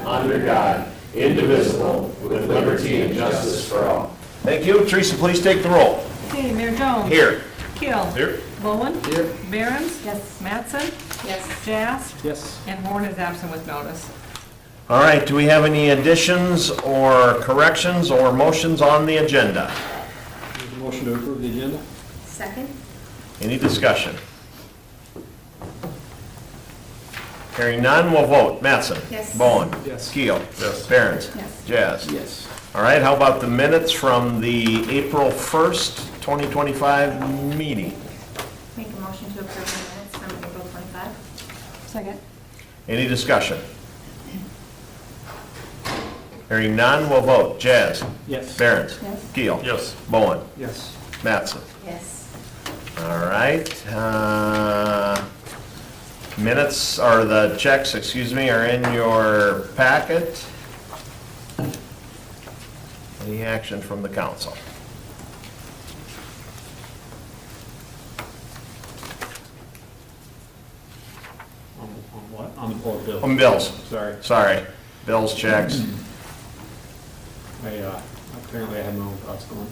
under God, indivisible, with liberty and justice for all. Thank you. Teresa, please take the roll. Okay, Mayor Jones. Here. Keel. Here. Bowen. Here. Behrens. Yes. Mattson. Yes. Jas. Yes. And Horn is absent with notice. All right, do we have any additions or corrections or motions on the agenda? Make a motion to approve the agenda? Second? Any discussion? Hearing none, we'll vote. Mattson? Yes. Bowen? Yes. Keel? Yes. Behrens? Yes. Jazz? Yes. All right, how about the minutes from the April 1st, 2025 meeting? Make a motion to approve the minutes from April 25. Second. Any discussion? Hearing none, we'll vote. Jazz? Yes. Behrens? Yes. Keel? Yes. Bowen? Yes. Mattson? Yes. All right. Minutes, or the checks, excuse me, are in your packet. Any action from the council? On what? On the board bill. Bills, Sorry. bills, checks. Apparently I had my own thoughts going.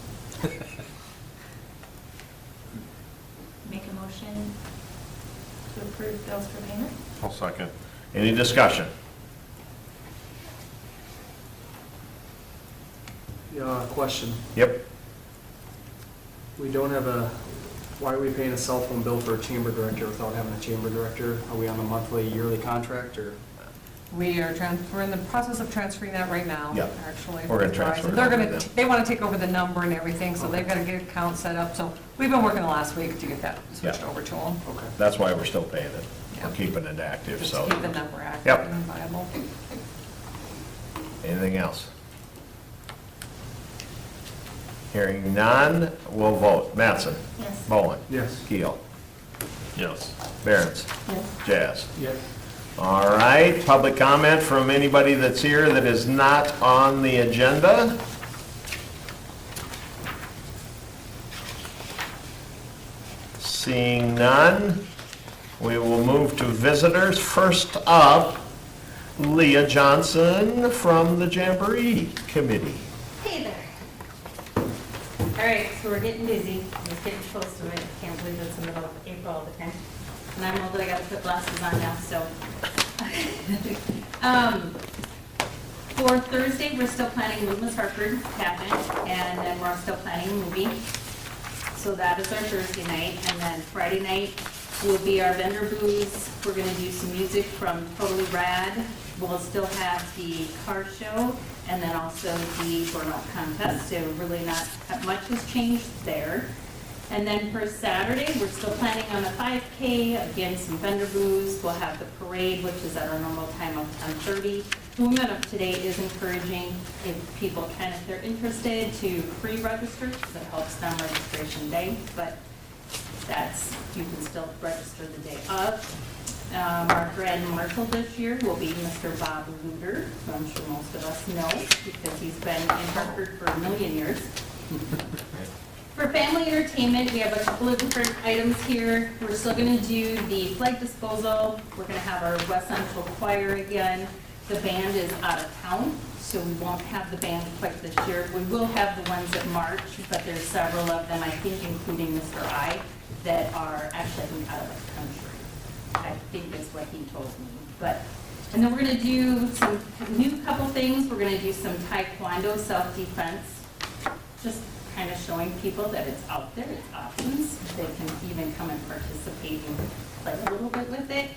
Make a motion to approve bills for payment? I'll second. Any discussion? Yeah, question. Yep. We don't have why are we paying a cell phone bill for a chamber director without having a chamber director? Are we on a monthly, yearly contract, or? We're in the process of transferring that right now, Yeah. actually. We're gonna transfer it They're over gonna, to them. they want to take over the number and everything, so they've got to get accounts set up. So we've been working the last week to get that switched Yeah. over to them. Okay. That's why we're still paying it. We're Yeah. keeping it active, Just so. keep the number active Yep. and viable. Anything else? Hearing none, we'll vote. Mattson? Yes. Bowen? Yes. Keel? Yes. Behrens? Yes. Jazz? Yes. All right, public comment from anybody that's here that is not on the agenda. Seeing none, we will move to visitors. First up, Leah Johnson from the Jamboree Committee. Hey there. All right, so we're getting busy. It's getting close to it. Can't believe it's the middle of April all the time. And I'm old, I gotta put glasses on now, so. For Thursday, we're still planning Movements Hartford happen, and then we're still planning a movie. So that is our Thursday night, and then Friday night will be our vendor booths. We're gonna do some music from Totally Rad. We'll still have the car show, and then also the burnout contest, so really not much has changed there. And then for Saturday, we're still planning on a 5K, again, some vendor booths. We'll have the parade, which is at our normal time of 10:30. Movement of today is encouraging if people if they're interested to pre-register, because it helps them registration day, but you can still register the day of. Our grand marshal this year will be Mr. Bob Luder, who I'm sure most of us know, because he's been in Hartford for a million years. For family entertainment, we have a couple of different items here. We're still gonna do the flag disposal. We're gonna have our West Central Choir again. The band is out of town, so we won't have the band quite this year. We will have the ones that march, but there's several of them, I think including Mr. I, that are actually out of the country. I think is what he told me. And then we're gonna do some new couple things. We're gonna do some Taekwondo self-defense, just kind of showing people that it's out there, it's options. They can even come and participate and play a little bit with it.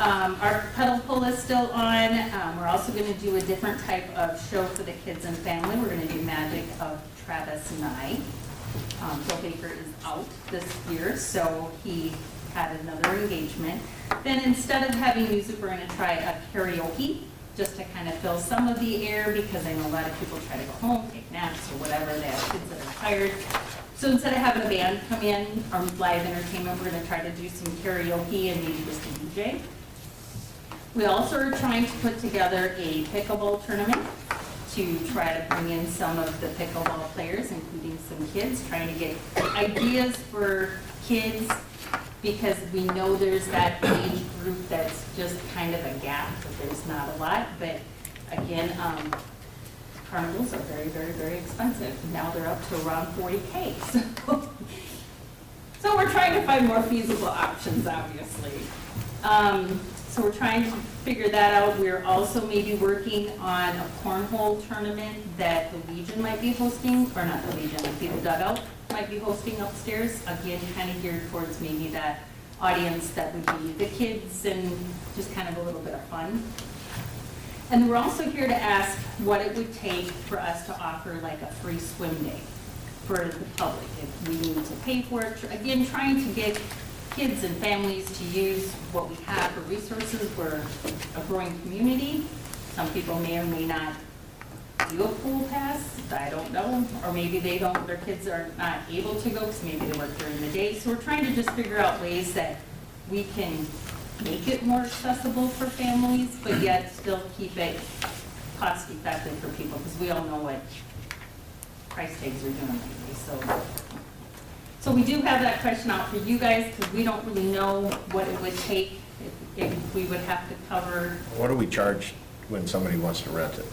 Our pedal pull is still on. We're also going to do a different type of show for the kids and family. We're going to do Magic of Travis Nye. Bill Baker is out this year, so he had another engagement. Then instead of having music, we're going to try a karaoke, just to kind of fill some of the air, because I know a lot of people try to go home, take naps or whatever. They have kids that are tired. So instead of having a band come in, or live entertainment, we're going to try to do some karaoke and maybe just a DJ. We also are trying to put together a pickleball tournament to try to bring in some of the pickleball players, including some kids, trying to get ideas for kids, because we know there's that age group that's just kind of a gap, but there's not a lot. But again, carnivals are very, very, very expensive. Now they're up to around 40K. So we're trying to find more feasible options, obviously. So we're trying to figure that out. We're also maybe working on a cornhole tournament that the Legion might be hosting, or not the Legion, the Dugout might be hosting upstairs. Again, kind of geared towards maybe that audience that would be the kids and just kind of a little bit of fun. And we're also here to ask what it would take for us to offer like a free swim day for the public. If we need to pay for it, again, trying to get kids and families to use what we have for resources. We're a growing community. Some people may or may not do a pool pass, I don't know, or maybe they don't, their kids are not able to go because maybe they work during the day. So we're trying to just figure out ways that we can make it more accessible for families, but yet still keep it cost effective for people, because we all know what price tags are doing lately. So we do have that question out for you guys, because we don't really know what it would take if we would have to cover. What do we charge when somebody wants to rent it?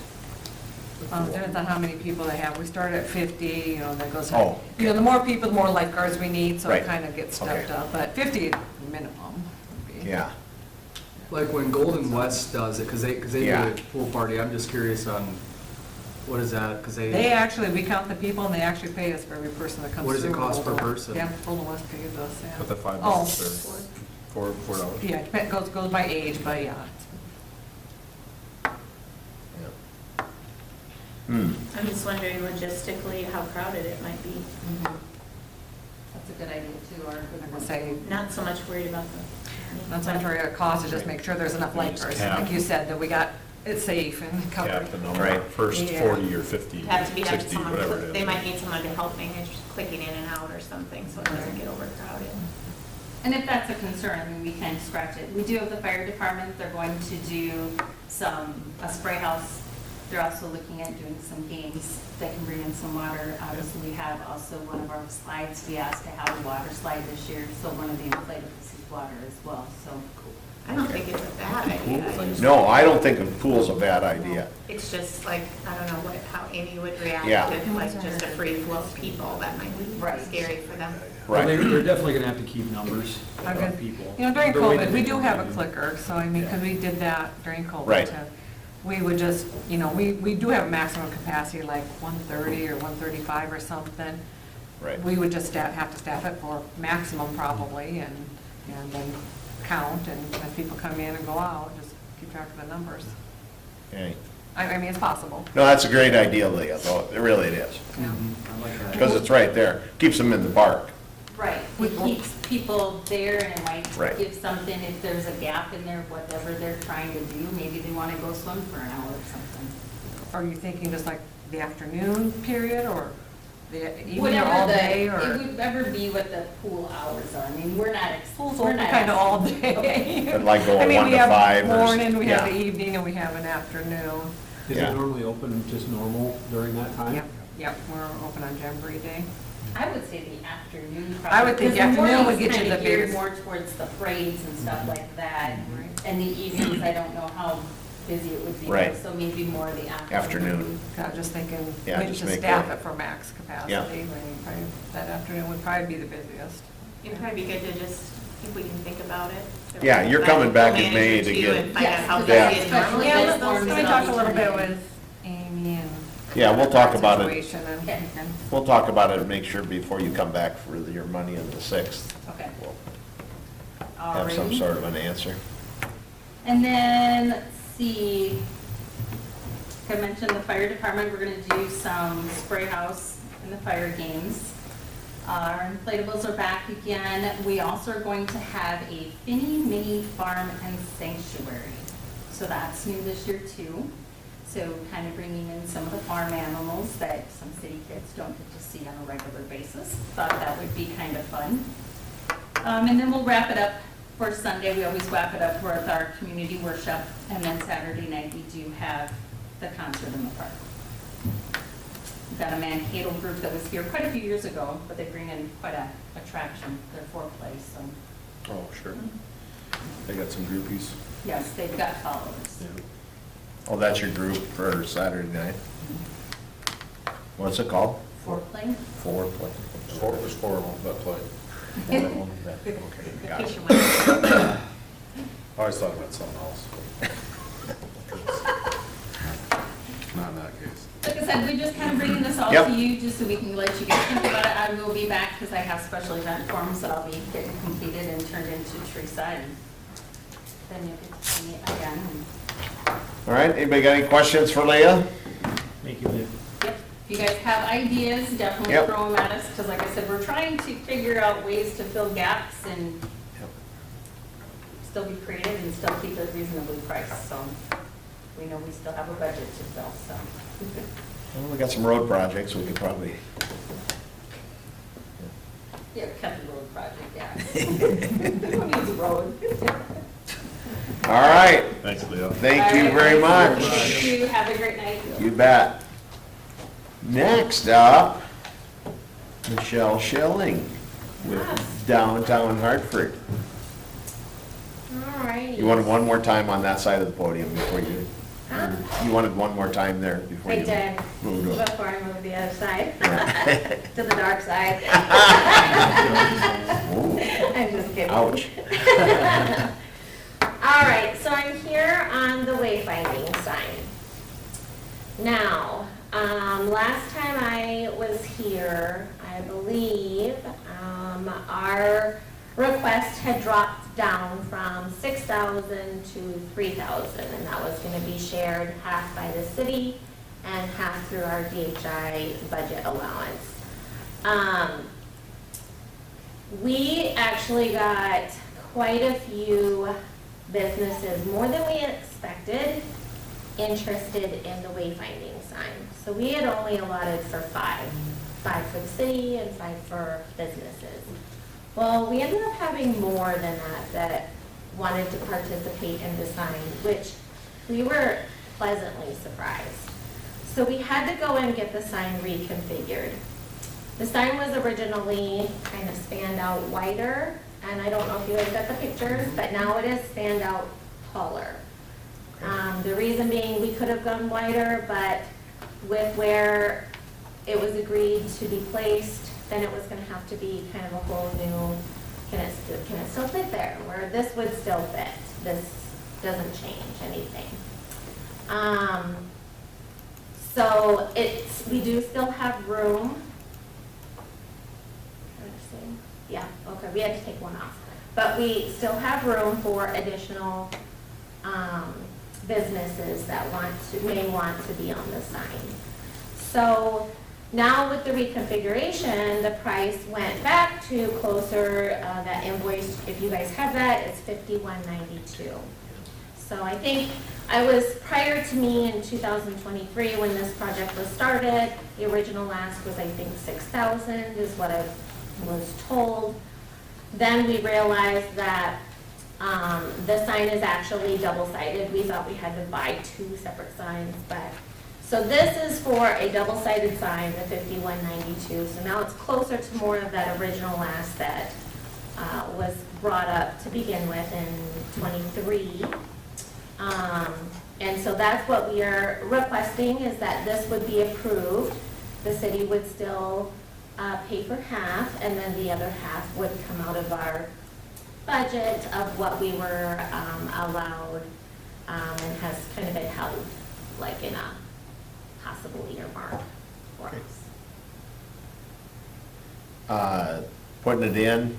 Depends on how many people they have. We start at 50, you know, that goes, Oh. you know, the more people, the more lifeguards we need, so Right. it kind of gets stepped Okay. up. But 50 minimum would be. Yeah, Like when Golden West does it, because they do Yeah. a pool party, I'm just curious on, what is that, because They actually, we count the people and they actually pay us for every person that comes through. What does it cost per Golden- person? Yeah, Golden West pays us, yeah. With the $5 Oh. or $4. Yeah, goes by age, but yeah. I'm just wondering logistically how crowded it might be. That's a good idea too, or I'm gonna say, Not so much worried about the. not so much worry about cost, is just make sure there's enough lifeguards. cap. Like you said, that we got it safe and covered. Cap the number, Right. first Yeah. 40 or 50, Have to be having 60, someone, whatever it is. they might need someone to help manage clicking in and out or something, so it doesn't get overcrowded. And if that's a concern, I mean, we can scratch it. We do have the fire department, they're going to do a spray house. They're also looking at doing some games that can bring in some water. Obviously, we have also one of our slides, we asked to have a water slide this year, so one of the inflatables is water as well, so. I don't think it's a bad idea. no, I don't think a pool's a bad idea. It's just like, I don't know how Amy would react Yeah. if like just a free flow of people, that might be Right. scary for them. Well, Right, they're definitely gonna have to keep numbers I'm good. of people. You know, during The way that COVID, we they do have a do. clicker, so I mean, because we did that during COVID. Right. We would just, you know, we do have maximum capacity, like 130 or 135 or something. right. We would just have to staff it for maximum probably, and then count, and as people come in and go out, just keep track of the numbers. Okay. I mean, it's possible. No, that's a great idea, Leah, though, it really is, Yeah. I like that. because it's right there, keeps them in the park. Right, it keeps people there and it might Right. give something, if there's a gap in there, whatever they're trying to do, maybe they want to go swim for an hour or something. Are you thinking just like the afternoon period, or the evening, or Whatever all the, day, it or? would ever be what the pool hours are. I mean, we're not, Pool's we're open not. kind of all asking- day. I'd like go I mean, 1 we to have 5 or. morning, we have yeah. the evening, and we have an afternoon. Is Yeah. it normally open just normal during that time? Yep, we're open on Jamboree Day. I would say the afternoon. I would think because the afternoon would mornings get you kinda the geared biggest- more towards the parades and stuff like that. Right. And the evenings, I don't know how busy it would be. Right. So maybe more the afternoon. Afternoon. I was just thinking, Yeah, maybe just to make staff it- it for max capacity. Yeah. Maybe probably that afternoon would probably be the busiest. It'd probably be good to just, if we can think about it. Yeah, you're coming back in May Manager to too, get- and find out Yes, how because busy that's it especially normally Yeah, this is. let's morning, let me so talk a little bit turn in. with Amy and. Yeah, we'll talk about it, Situation Okay. and, we'll talk about it and make sure before you come back for your money on the 6th. Okay. We'll have some Alrighty. sort of an answer. And then, let's see, like I mentioned the fire department, we're gonna do some spray house in the fire games. Our inflatables are back again. We also are going to have a Finney Mini Farm and Sanctuary. So that's new this year too. So kind of bringing in some of the farm animals that some city kids don't get to see on a regular basis. Thought that would be kind of fun. And then we'll wrap it up for Sunday. We always wrap it up with our community worship. And then Saturday night, we do have the concert in the park. We've got a Mankato group that was here quite a few years ago, but they bring in quite a attraction. They're foreplay, so Oh, sure. They got some groupies. yes, they've got followers. Oh, that's your group for Saturday night? What's it called? Foreplay. Foreplay. There's four of them that play. Okay, got it. Vacation week. I always thought it meant something else. Not in that case. Like I said, we're just kind of bringing this all Yep. to you, just so we can let you guys think about it. I will be back because I have special event forms that I'll be getting completed and turned into Teresa, and then you'll get to see me again. All right, anybody got any questions for Leah? Thank you, Leah. Yep, if you guys have ideas, definitely Yep. throw them at us, because like I said, we're trying to figure out ways to fill gaps and still be creative and still keep it reasonably priced, so we know we still have a budget to fill, so. Well, we got some road projects, we could probably, Yeah, Kevin Road project, yeah. Who needs a road? all right, Thanks, Leah. thank you All right, very guys. much. Thank you, have a great night. You bet. Next up, Michelle Schilling with Downtown Hartford. All right. You wanted one more time on that side of the podium before you, Huh? you wanted one more time there before I you did, moved on. before I moved to the other side, to the dark side. Ooh, I'm just kidding. ouch. All right, so I'm here on the wayfinding sign. Now, last time I was here, I believe, our request had dropped down from 6,000 to 3,000, and that was gonna be shared half by the city and half through our DHI budget allowance. We actually got quite a few businesses, more than we expected, interested in the wayfinding sign. So we had only allotted for five for the city and 5 for businesses. Well, we ended up having more than that wanted to participate in the sign, which we were pleasantly surprised. So we had to go and get the sign reconfigured. The sign was originally kind of spanned out wider, and I don't know if you guys got the pictures, but now it is spanned out taller. The reason being, we could have gone wider, but with where it was agreed to be placed, then it was gonna have to be kind of a whole new, can it still fit there? Where this would still fit, this doesn't change anything. So we do still have room. Yeah, okay, we had to take one off. But we still have room for additional businesses that may want to be on the sign. So now with the reconfiguration, the price went back to closer, that invoice, if you guys have that, it's $51.92. So I think prior to me in 2023, when this project was started, the original ask was, I think, 6,000 is what I was told. Then we realized that the sign is actually double-sided. We thought we had to buy 2 separate signs, but, so this is for a double-sided sign, the $51.92. So now it's closer to more of that original ask that was brought up to begin with in '23. And so that's what we are requesting, is that this would be approved. The city would still pay for half, and then the other half would come out of our budget of what we were allowed, and has kind of been held like in a possible earmark for us. Putting it in,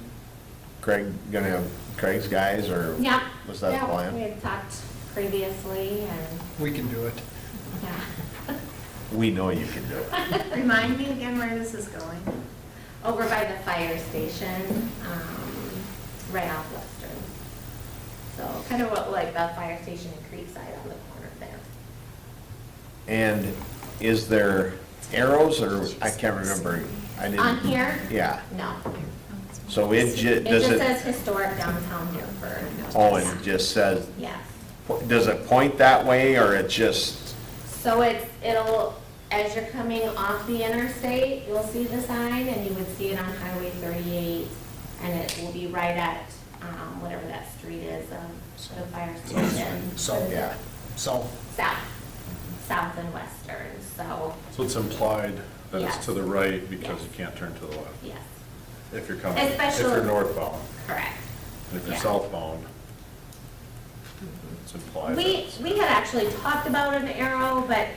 gonna have Craig's guys, or Yeah. was that the Yeah, plan? we had talked previously, and, We can do it. yeah. We know you can do it. Remind me again where this is going. Over by the fire station, right off Western. So kind of what, like the fire station in Creekside on the corner there. And is there arrows, or, I can't remember, I didn't. On here? Yeah, No. so It does just it, says historic downtown Hartford. oh, it just says, Yes. does it point that way, or it just, So it'll, as you're coming off the interstate, you'll see the sign, and you would see it on Highway 38, and it will be right at, whatever that street is, the fire station. South. yeah, South. South, south and western, so, So it's implied that it's Yes. to the right because Yes. you can't turn to the left. yes, If you're coming, if Especially- you're northbound. correct. And if you're Yeah. southbound, it's implied. that We, it's- we had actually talked about an arrow, but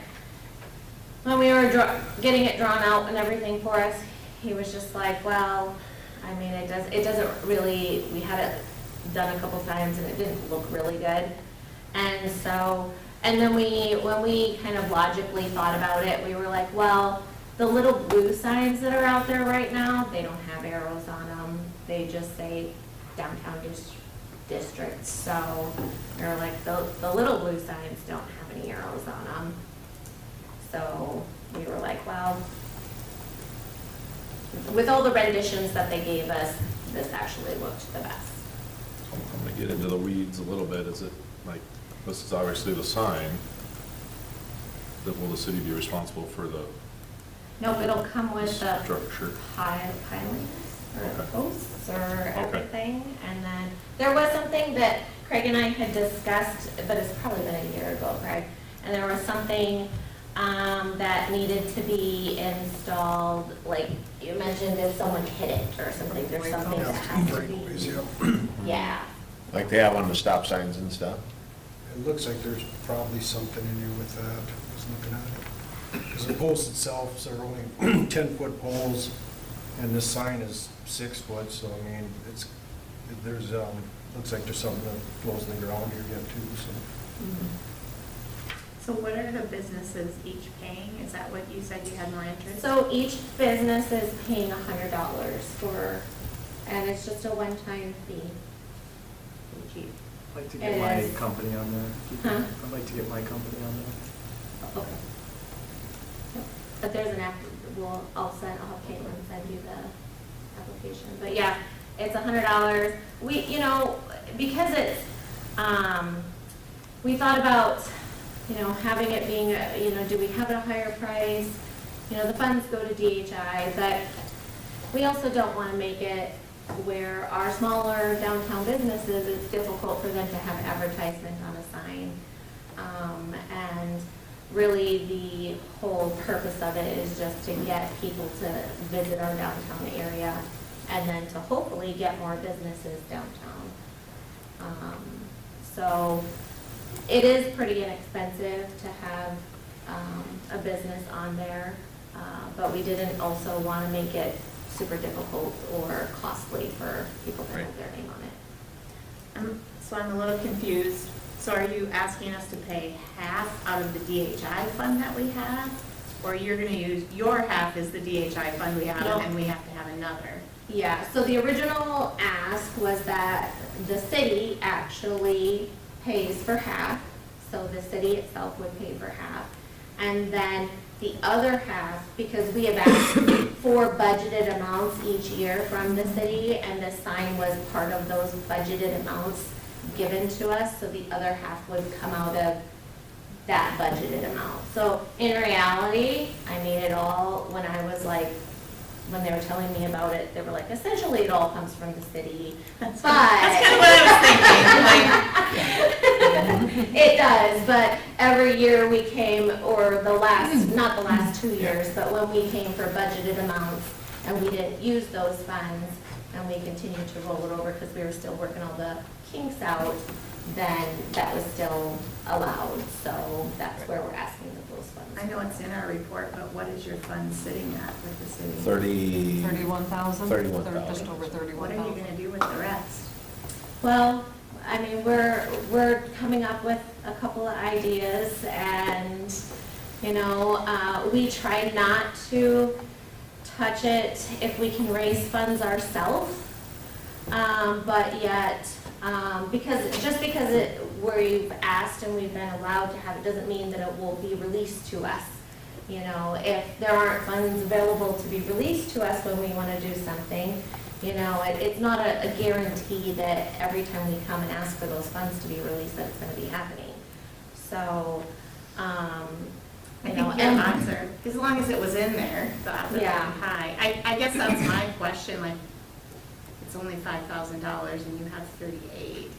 when we were getting it drawn out and everything for us, he was just like, well, I mean, it doesn't really, we had it done a couple times and it didn't look really good. And so, and then when we kind of logically thought about it, we were like, well, the little blue signs that are out there right now, they don't have arrows on them. They just say downtown district. So they're like, the little blue signs don't have any arrows on them. So we were like, well, with all the renditions that they gave us, this actually looked the best. I'm gonna get into the weeds a little bit. Is it, like, this is obviously the sign, that will the city be responsible for the Nope, it'll come with the structure? pilings or Okay. posts or Okay. everything. And then there was something that Craig and I had discussed, but it's probably been a year ago, Craig. And there was something that needed to be installed, like you mentioned, if someone hit it or something, there's something that has to be. Yeah. Like they have on the stop signs and stuff? It looks like there's probably something in here with that, I was looking at it. Because the post itself, so they're only 10-foot poles, and this sign is 6 foot, so I mean, there's, looks like there's something that flows in the ground here yet too, so. So what are the businesses each paying? Is that what you said you had more interest? So each business is paying $100 for, and it's just a one-time fee. Cheap. I'd like to It get my is. company on there. Huh? I'd like to get my company on there. Okay. Yep. But there's an app, I'll have Caitlin send you the application. But yeah, it's $100. We, because it's, we thought about, having it being, do we have it a higher price? The funds go to DHI, but we also don't want to make it where our smaller downtown businesses, it's difficult for them to have advertisement on a sign. And really the whole purpose of it is just to get people to visit our downtown area and then to hopefully get more businesses downtown. So it is pretty inexpensive to have a business on there, but we didn't also want to make it super difficult or costly for people to have their name on it. So I'm a little confused. So are you asking us to pay half out of the DHI fund that we have? Or you're gonna use, your half is the DHI fund we have No. and we have to have another? Yeah, so the original ask was that the city actually pays for half, so the city itself would pay for half. And then the other half, because we have asked for budgeted amounts each year from the city, and this sign was part of those budgeted amounts given to us, so the other half would come out of that budgeted amount. So in reality, I made it all, when I was like, when they were telling me about it, they were like, essentially it all comes from the city. That's But kind of what I was thinking, like, it does, but every year we came, or the last, not the last 2 years, but when we came for budgeted amounts and we didn't use those funds and we continued to roll it over because we were still working all the kinks out, then that was still allowed. So that's where we're asking that those funds. I know it's in our report, but what is your fund sitting at with the city? 31,000? 31,000. Just over What are you 31,000. gonna do with the rest? Well, I mean, we're coming up with a couple of ideas, and, we try not to touch it if we can raise funds ourselves. But yet, because we've asked and we've been allowed to have it, doesn't mean that it will be released to us. If there aren't funds available to be released to us when we want to do something, it's not a guarantee that every time we come and ask for those funds to be released, that it's going to be happening. So, I think your answer, as long as it was in there, the odds are Yeah. high. I guess that's my question, like, it's only $5,000 and you have 38. You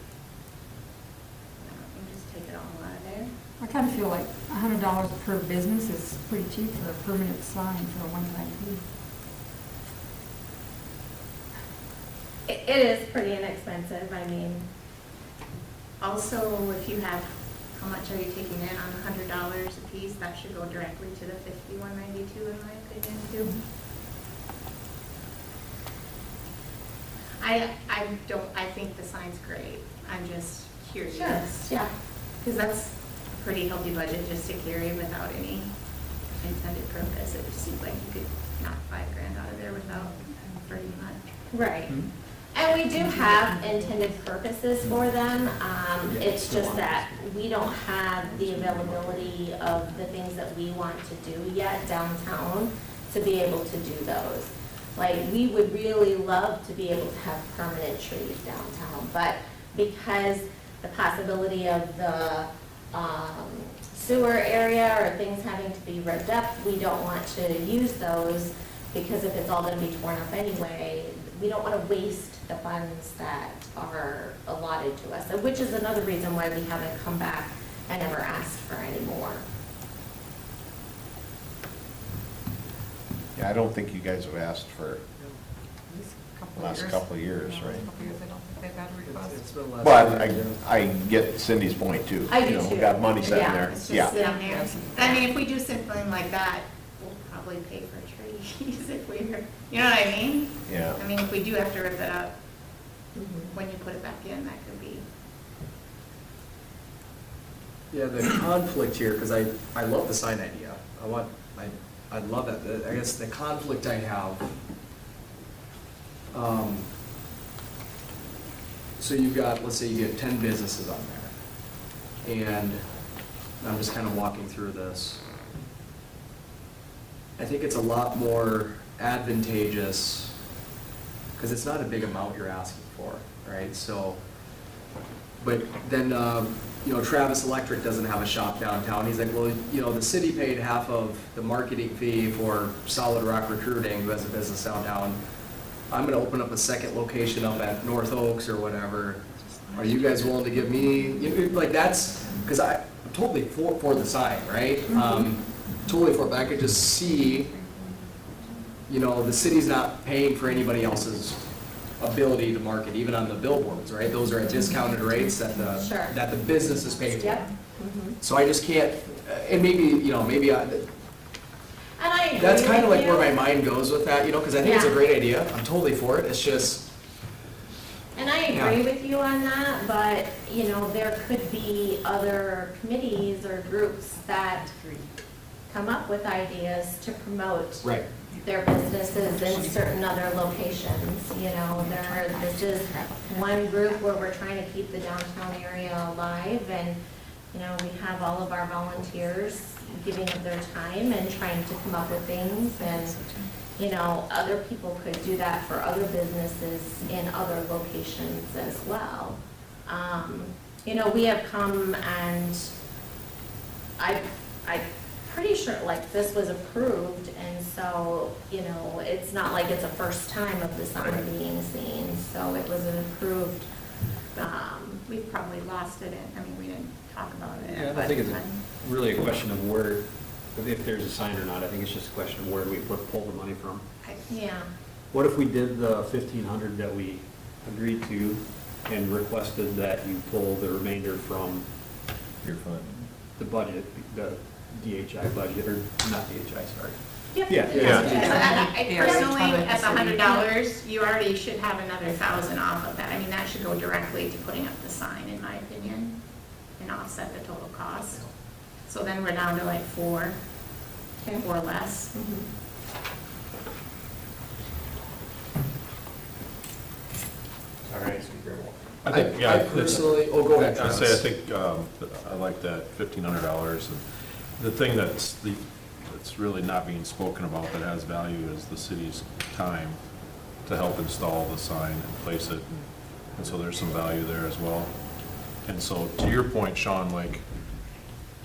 just take it all out of there? I kind of feel like $100 per business is pretty cheap for a permanent sign for a one-time fee. It is pretty inexpensive, I mean, Also, if you have, how much are you taking in on $100 a piece? That should go directly to the 5192 in my opinion too. I think the sign's great. I'm just curious. yeah. Because that's a pretty healthy budget just to carry without any intended purpose. It just seems like you could knock $5,000 out of there without pretty much. Right. And we do have intended purposes for them. It's just that we don't have the availability of the things that we want to do yet downtown to be able to do those. Like, we would really love to be able to have permanent trees downtown, but because the possibility of the sewer area or things having to be ripped up, we don't want to use those, because if it's all gonna be torn up anyway, we don't wanna waste the funds that are allotted to us, which is another reason why we haven't come back and ever asked for any more. Yeah, I don't think you guys have asked for At least a couple the of years. last couple of years, Yeah, right? a couple of years, I don't think they've had a request. It's been less. But I get Cindy's point too. I do You know, too. we got money sitting Yeah, there. It's just Yeah. sitting there. I mean, if we do something like that, we'll probably pay for trees if we, you know what I mean? Yeah. I mean, if we do have to rip it up, when you put it back in, that could be. Yeah, the conflict here, because I love the sign idea. I love it. I guess the conflict I have, so you've got, let's say you get 10 businesses on there. And I'm just kind of walking through this. I think it's a lot more advantageous, because it's not a big amount you're asking for, right? So, but then, you know, Travis Electric doesn't have a shop downtown. He's like, well, you know, the city paid half of the marketing fee for Solid Rock Recruiting, who has a business downtown. I'm gonna open up a second location up at North Oaks or whatever. Are you guys willing to give me, you know, like, that's, because I'm totally for the sign, right? Totally for it, but I could just see, you know, the city's not paying for anybody else's ability to market, even on the billboards, right? Those are at discounted rates that Sure. the business is paying for. Yep. So I just can't, and maybe, you know, maybe And I agree that's kind of with like where my you. mind goes with that, you know, because I think it's a Yeah. great idea. I'm totally for it. It's just, And I Yeah. agree with you on that, but, you know, there could be other committees or groups that come up with ideas to promote right. their businesses in certain other locations, you know, this is one group where we're trying to keep the downtown area alive, and, you know, we have all of our volunteers giving up their time and trying to come up with things, and, you know, other people could do that for other businesses in other locations as well. You know, we have come and I'm pretty sure, like, this was approved, and so, you know, it's not like it's a first time of the sign being seen, so it was an approved, We've probably lost it, I mean, we didn't talk about it. Yeah, I don't think it's really a question of where, if there's a sign or not. I think it's just a question of where we pull the money from. yeah. What if we did the 1,500 that we agreed to and requested that you pull the remainder from Your fund. the budget, the DHI budget, or not DHI, sorry. Yep. Yeah. I Yeah. personally, Yeah. at the $100, you already should have another 1,000 off of that. I mean, that should go directly to putting up the sign, in my opinion, and offset the total cost. So then we're down to like 4 or less. All right. I think, I personally, oh, go ahead, I Travis. say, I think, I like that $1,500, and the thing that's really not being spoken about that has value is the city's time to help install the sign and place it, and so there's some value there as well. And so, to your point, Sean, like,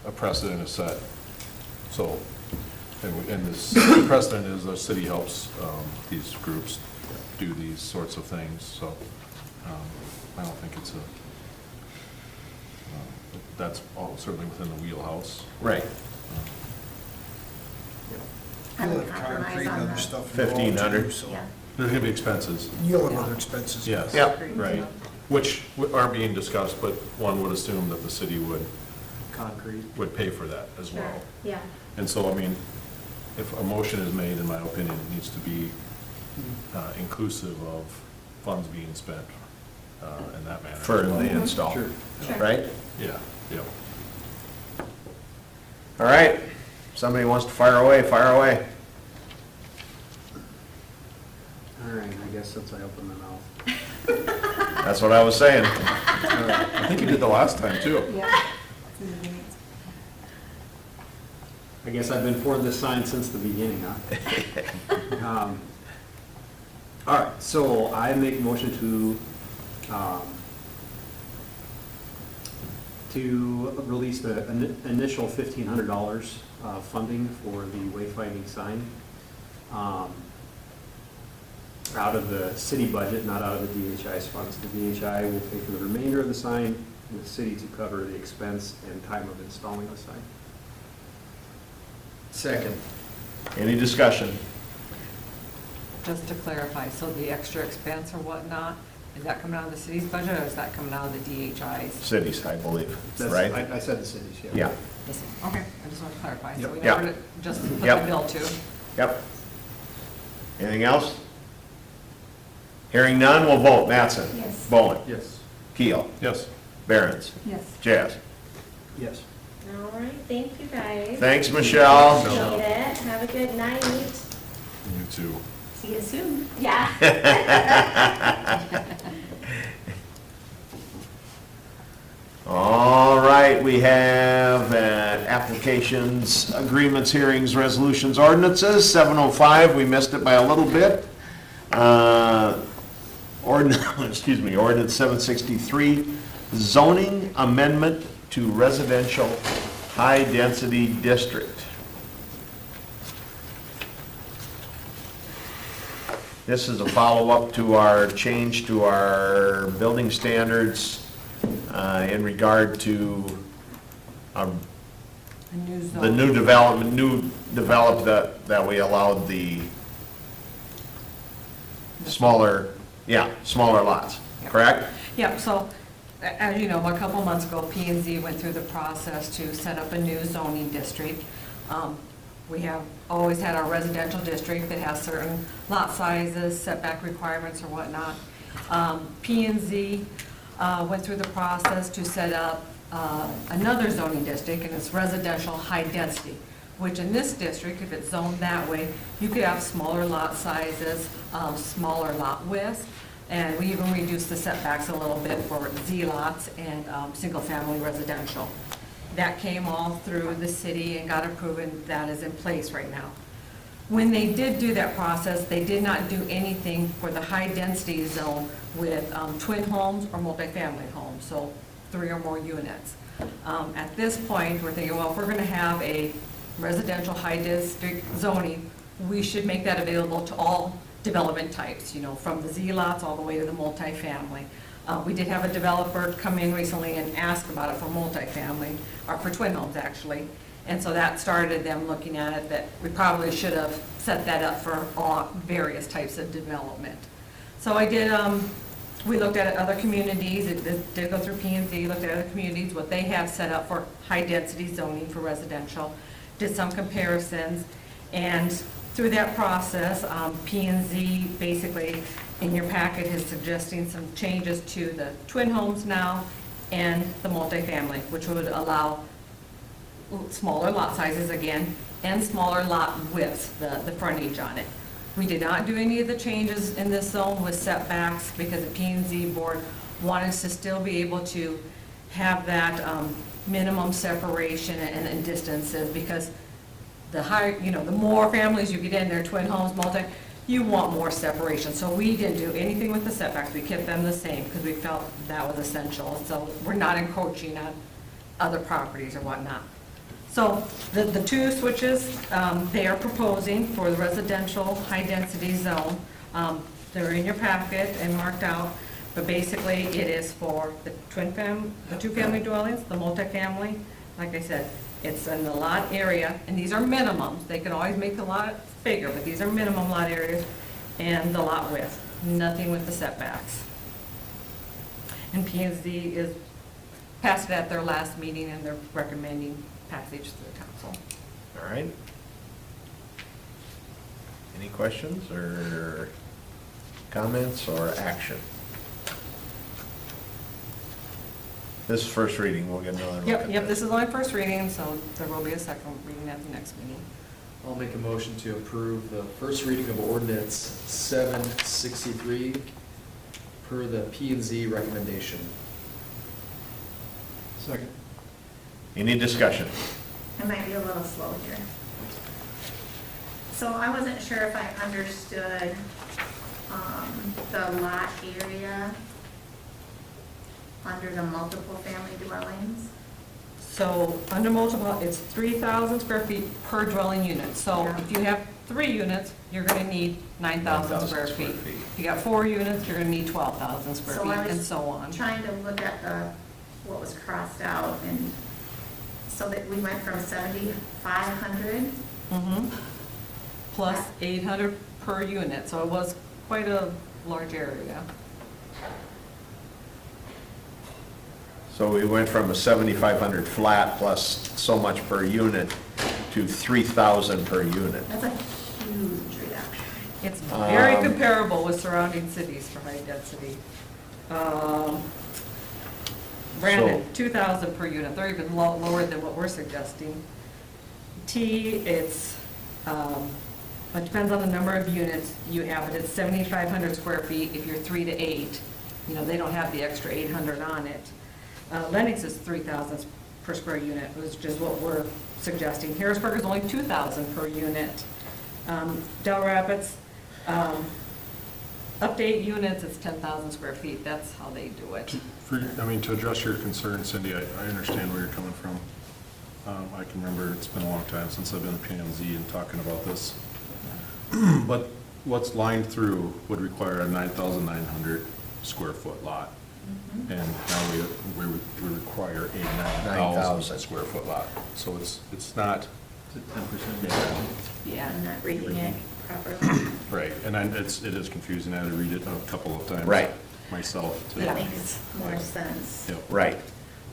a precedent is set, so, and this precedent is the city helps these groups do these sorts of things, so I don't think it's That's all certainly within the wheelhouse. Right. I You'll would have compromise concrete and on other that. stuff involved too, 1,500. so Yeah. There's gonna be expenses, you'll have other expenses. yes. Yep. Right, which are being discussed, but one would assume that the city Concrete. would pay for that as Sure, well. yeah. And so, I mean, if a motion is made, in my opinion, it needs to be inclusive of funds being spent in that manner. For the install, Sure. Sure. right? Yeah, yeah. All right, somebody wants to fire away, fire away. All right, I guess since I opened my mouth. That's what I was saying. I think you did the last time, too. Yeah. I guess I've been for this sign since the beginning, huh? All right, so I make a motion to release the initial $1,500 funding for the wayfinding sign out of the city budget, not out of the DHI's funds. The DHI will pay for the remainder of the sign, and the city to cover the expense and time of installing the sign. Second. Any discussion? Just to clarify, so the extra expense or whatnot, is that coming out of the city's budget or is that coming out of the DHI's? Cities, I believe, That's- right? I said the cities, yeah. Yeah, Okay, I just want to clarify, so we Yep. never just put the Yep. bill to. yep. Anything else? Hearing none, we'll vote. Mattson? Yes. Bowen? Yes. Keel? Yes. Barons? Yes. Jazz? Yes. All right, thank you guys. Thanks, Michelle. Appreciate it. Have a good night. You too. See you soon. Yeah. All right, we have applications, agreements, hearings, resolutions, ordinances, 7:05, we missed it by a little bit. Excuse me, ordinance 763, zoning amendment to residential high-density district. This is a follow-up to our change to our building standards in regard to A new zone. the new developed that we allowed the smaller lots, Yep. correct? Yep, so, as you know, a couple months ago, P and Z went through the process to set up a new zoning district. We have always had our residential district that has certain lot sizes, setback requirements or whatnot. P and Z went through the process to set up another zoning district, and it's residential high density, which in this district, if it's zoned that way, you could have smaller lot sizes, smaller lot widths, and we even reduced the setbacks a little bit for Z lots and single-family residential. That came all through the city and got approved, and that is in place right now. When they did do that process, they did not do anything for the high-density zone with twin homes or multifamily homes, so 3 or more units. At this point, we're thinking, well, if we're going to have a residential high-district zoning, we should make that available to all development types, from the Z lots all the way to the multifamily. We did have a developer come in recently and ask about it for multifamily, or for twin homes, actually. And so that started them looking at it, that we probably should have set that up for all various types of development. So we looked at other communities, it did go through P and Z, looked at other communities, what they have set up for high-density zoning for residential, did some comparisons, and through that process, P and Z basically, in your packet, is suggesting some changes to the twin homes now and the multifamily, which would allow smaller lot sizes again, and smaller lot widths, the frontage on it. We did not do any of the changes in this zone with setbacks because the P and Z board wanted us to still be able to have that minimum separation and distances, because the higher, the more families you get in there, twin homes, you want more separation. So we didn't do anything with the setbacks. We kept them the same because we felt that was essential. So we're not encroaching on other properties or whatnot. So the two switches they are proposing for the residential high-density zone, they're in your packet and marked out. But basically, it is for the the two-family dwellings, the multifamily. Like I said, it's in the lot area, and these are minimums. They can always make the lot bigger, but these are minimum lot areas and the lot width, nothing with the setbacks. And P and Z is passed it at their last meeting, and they're recommending passage to the council. All right. Any questions or comments or action? This is first reading, we'll get another look at Yep, this is only first reading, so there will be a second reading at the next meeting. I'll make a motion to approve the first reading of ordinance 763 per the P and Z recommendation. Second. Any discussion? I might be a little slow here. So I wasn't sure if I understood the lot area under the multiple family dwellings. So under multiple, it's 3,000 square feet per dwelling unit. So Yeah. if you have 3 units, you're gonna need 9,000 square feet. If you got 4 units, you're gonna need 12,000 square So feet, I was and so on. Trying to look at what was crossed out, and so that we went from 7,500. Mhm. Plus 800 per unit, so it was quite a large area. So we went from a 7,500 flat plus so much per unit to 3,000 per unit. That's a huge reduction. It's very Um, comparable with surrounding cities for high density. Brandon, 2,000 per unit, they're even lower than what we're suggesting. T, it depends on the number of units you have, but it's 7,500 square feet if you're 3 to 8. You know, they don't have the extra 800 on it. Lennox is 3,000 per square unit, which is what we're suggesting. Harrisburg is only 2,000 per unit. Del Rapids, up to 8 units, it's 10,000 square feet. That's how they do it. To address your concern, Cindy, I understand where you're coming from. I can remember, it's been a long time since I've been to P and Z and talking about this. But what's lined through would require a 9,900 square foot lot. And now we require a 9,000 square foot lot. So it's not. 10%. Yeah. I'm not reading it properly. Right, and it is confusing. I had to read it a couple of times. Right. Myself. to- That makes more sense. Yep. Right,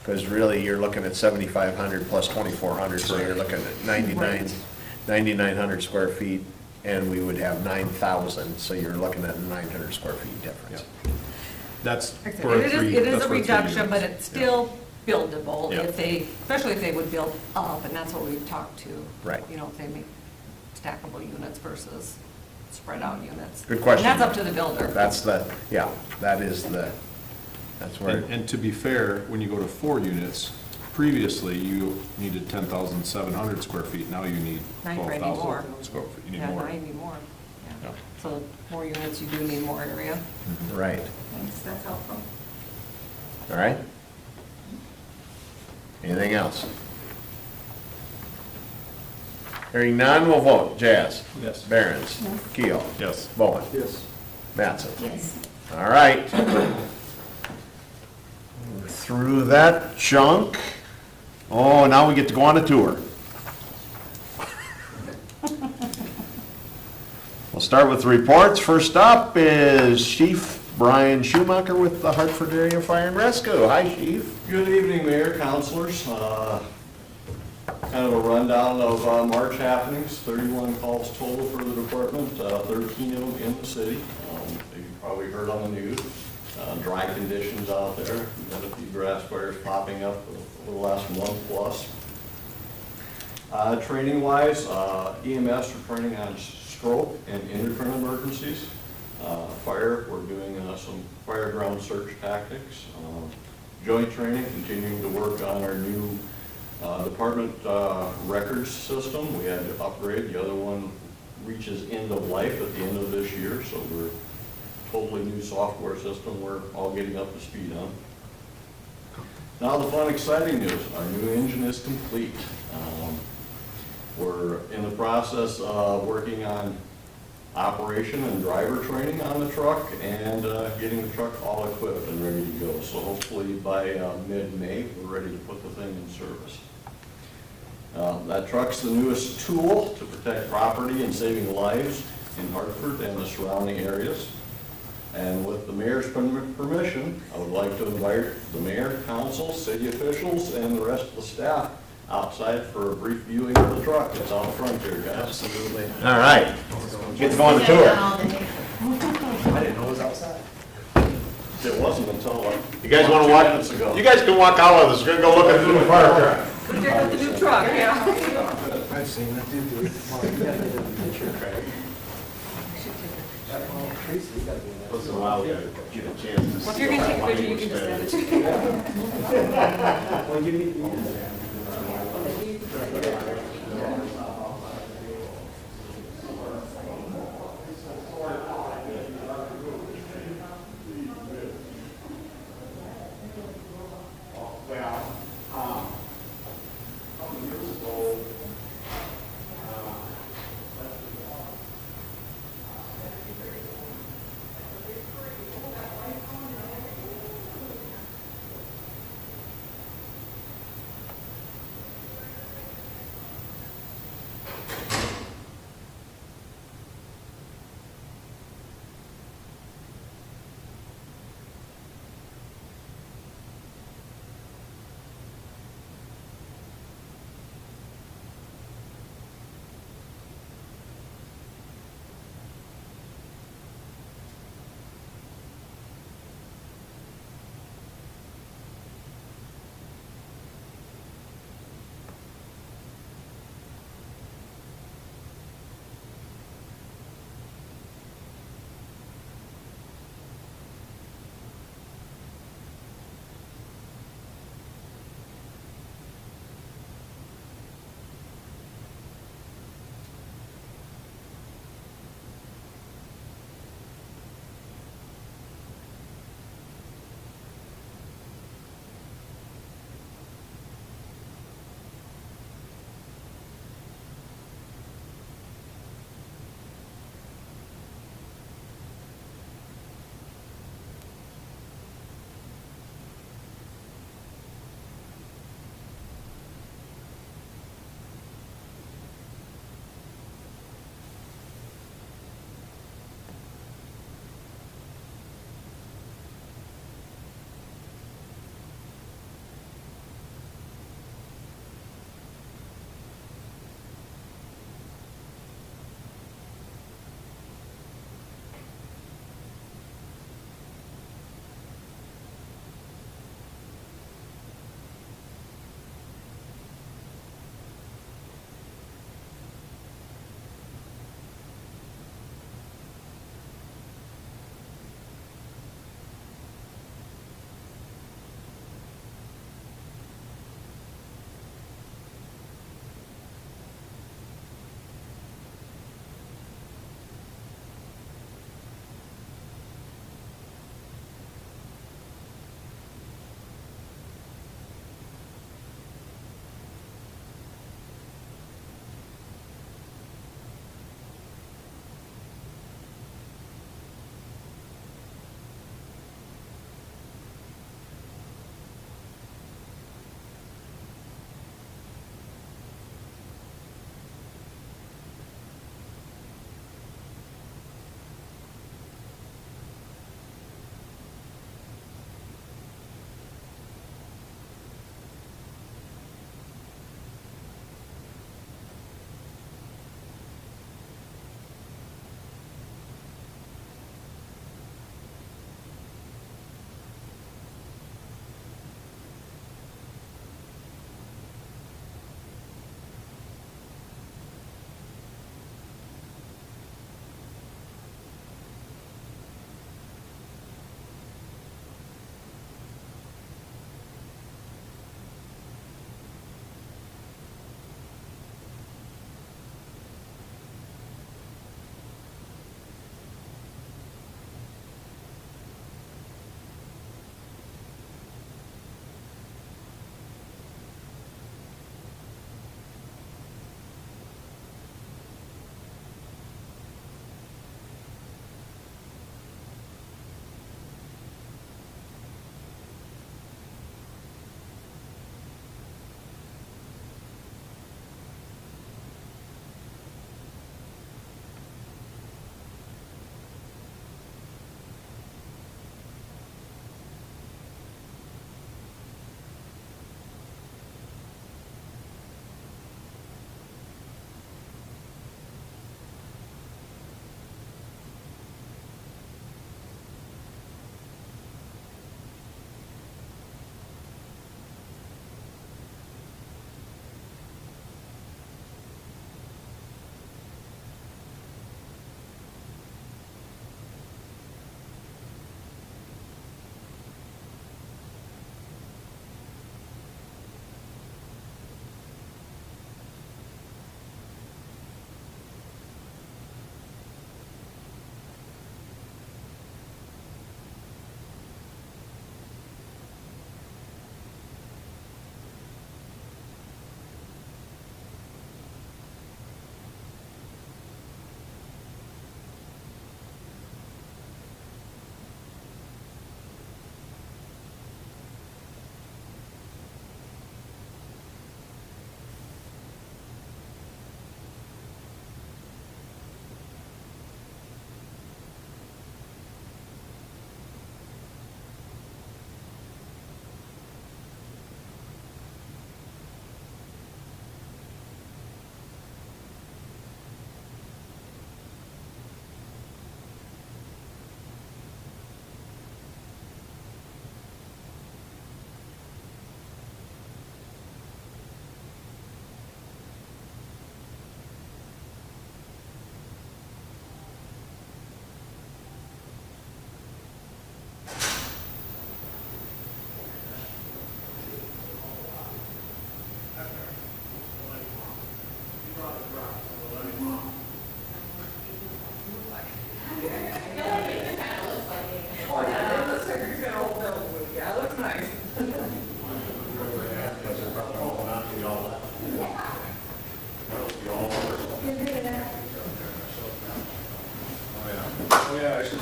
because really you're looking at 7,500 plus 2,400, so you're looking at 9,900 square feet, and we would have 9,000, so you're looking at 900 square feet difference. Yep. That's Like I said, for It three. is that's a for 3 reduction, but units. it's still buildable Yeah. if they, especially if they would build up, and that's what we talked to. Right. You know, if they make stackable units versus spread out units. Good question. And that's up to the builder. That's where, And to be fair, when you go to 4 units, previously you needed 10,700 square feet. Now you need Now you're gonna need more. 12,000 square feet. You need Yeah, more. now you need more. Yeah. Yeah. So more units, you do need more area. right, Thanks, that's helpful. all right? Anything else? Hearing none, we'll vote. Jazz? Yes. Barons? Keel? Yes. Bowen? Yes. Mattson? Yes. All right. Through that chunk. Oh, now we get to go on a tour. We'll start with the reports. First up is Chief Bryon Schumaker with the Hartford Area Fire and Rescue. Hi, Chief. Good evening, Mayor, councilors. Kind of a rundown of March happenings, 31 calls total for the department, 13 of them in the city. You probably heard on the news, dry conditions out there. We've got a few grass fires popping up over the last month plus. Training-wise, EMS are training on stroke and endocrine emergencies. Fire, we're doing some fire ground search tactics. Joint training, continuing to work on our new department records system. We had to upgrade. The other one reaches end of life at the end of this year, so we're totally new software system we're all getting up to speed on. Now the fun, exciting news. Our new engine is complete. We're in the process of working on operation and driver training on the truck and getting the truck all equipped and ready to go. So hopefully by mid-May, we're ready to put the thing in service. That truck's the newest tool to protect property and saving lives in Hartford and the surrounding areas. And with the mayor's permission, I would like to invite the mayor, council, city officials, and the rest of the staff outside for a brief viewing of the truck. It's out front here, guys. Absolutely. All right. Get to go on the tour. I didn't know it was outside. It wasn't until You guys want to 2 walk? minutes ago. You guys can walk out with us. We're gonna go look at the new fire truck. Check out the new truck, yeah. I've seen it. Once in a while, we gotta get a chance to see. Well, if you're gonna take a picture, you can just send it to me. Well, you need,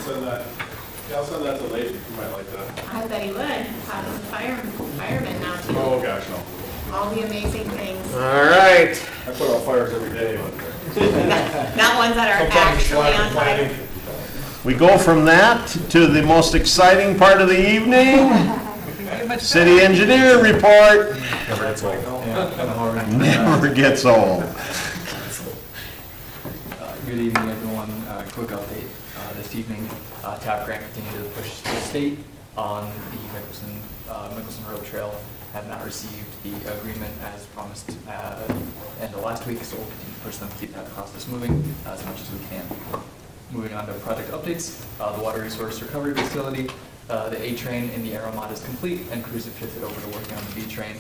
send that, yeah, I'll send that to Leah, you might like that. I bet he would, talking to firemen now too, Oh, gosh, no. all the amazing things. All right. I put out fires every day, but. Not ones that are actually on fire. We go from that to the most exciting part of the evening, city engineer report. Never gets old. Good evening, everyone. Quick update this evening. TAP grant continued to push the state on the Mickelson Road Trail. Have not received the agreement as promised end of last week, so we'll continue to push them to keep that process moving as much as we can. Moving on to project updates. The water resource recovery facility, the A train in the Aeromod is complete, and crews have shifted over to working on the B train.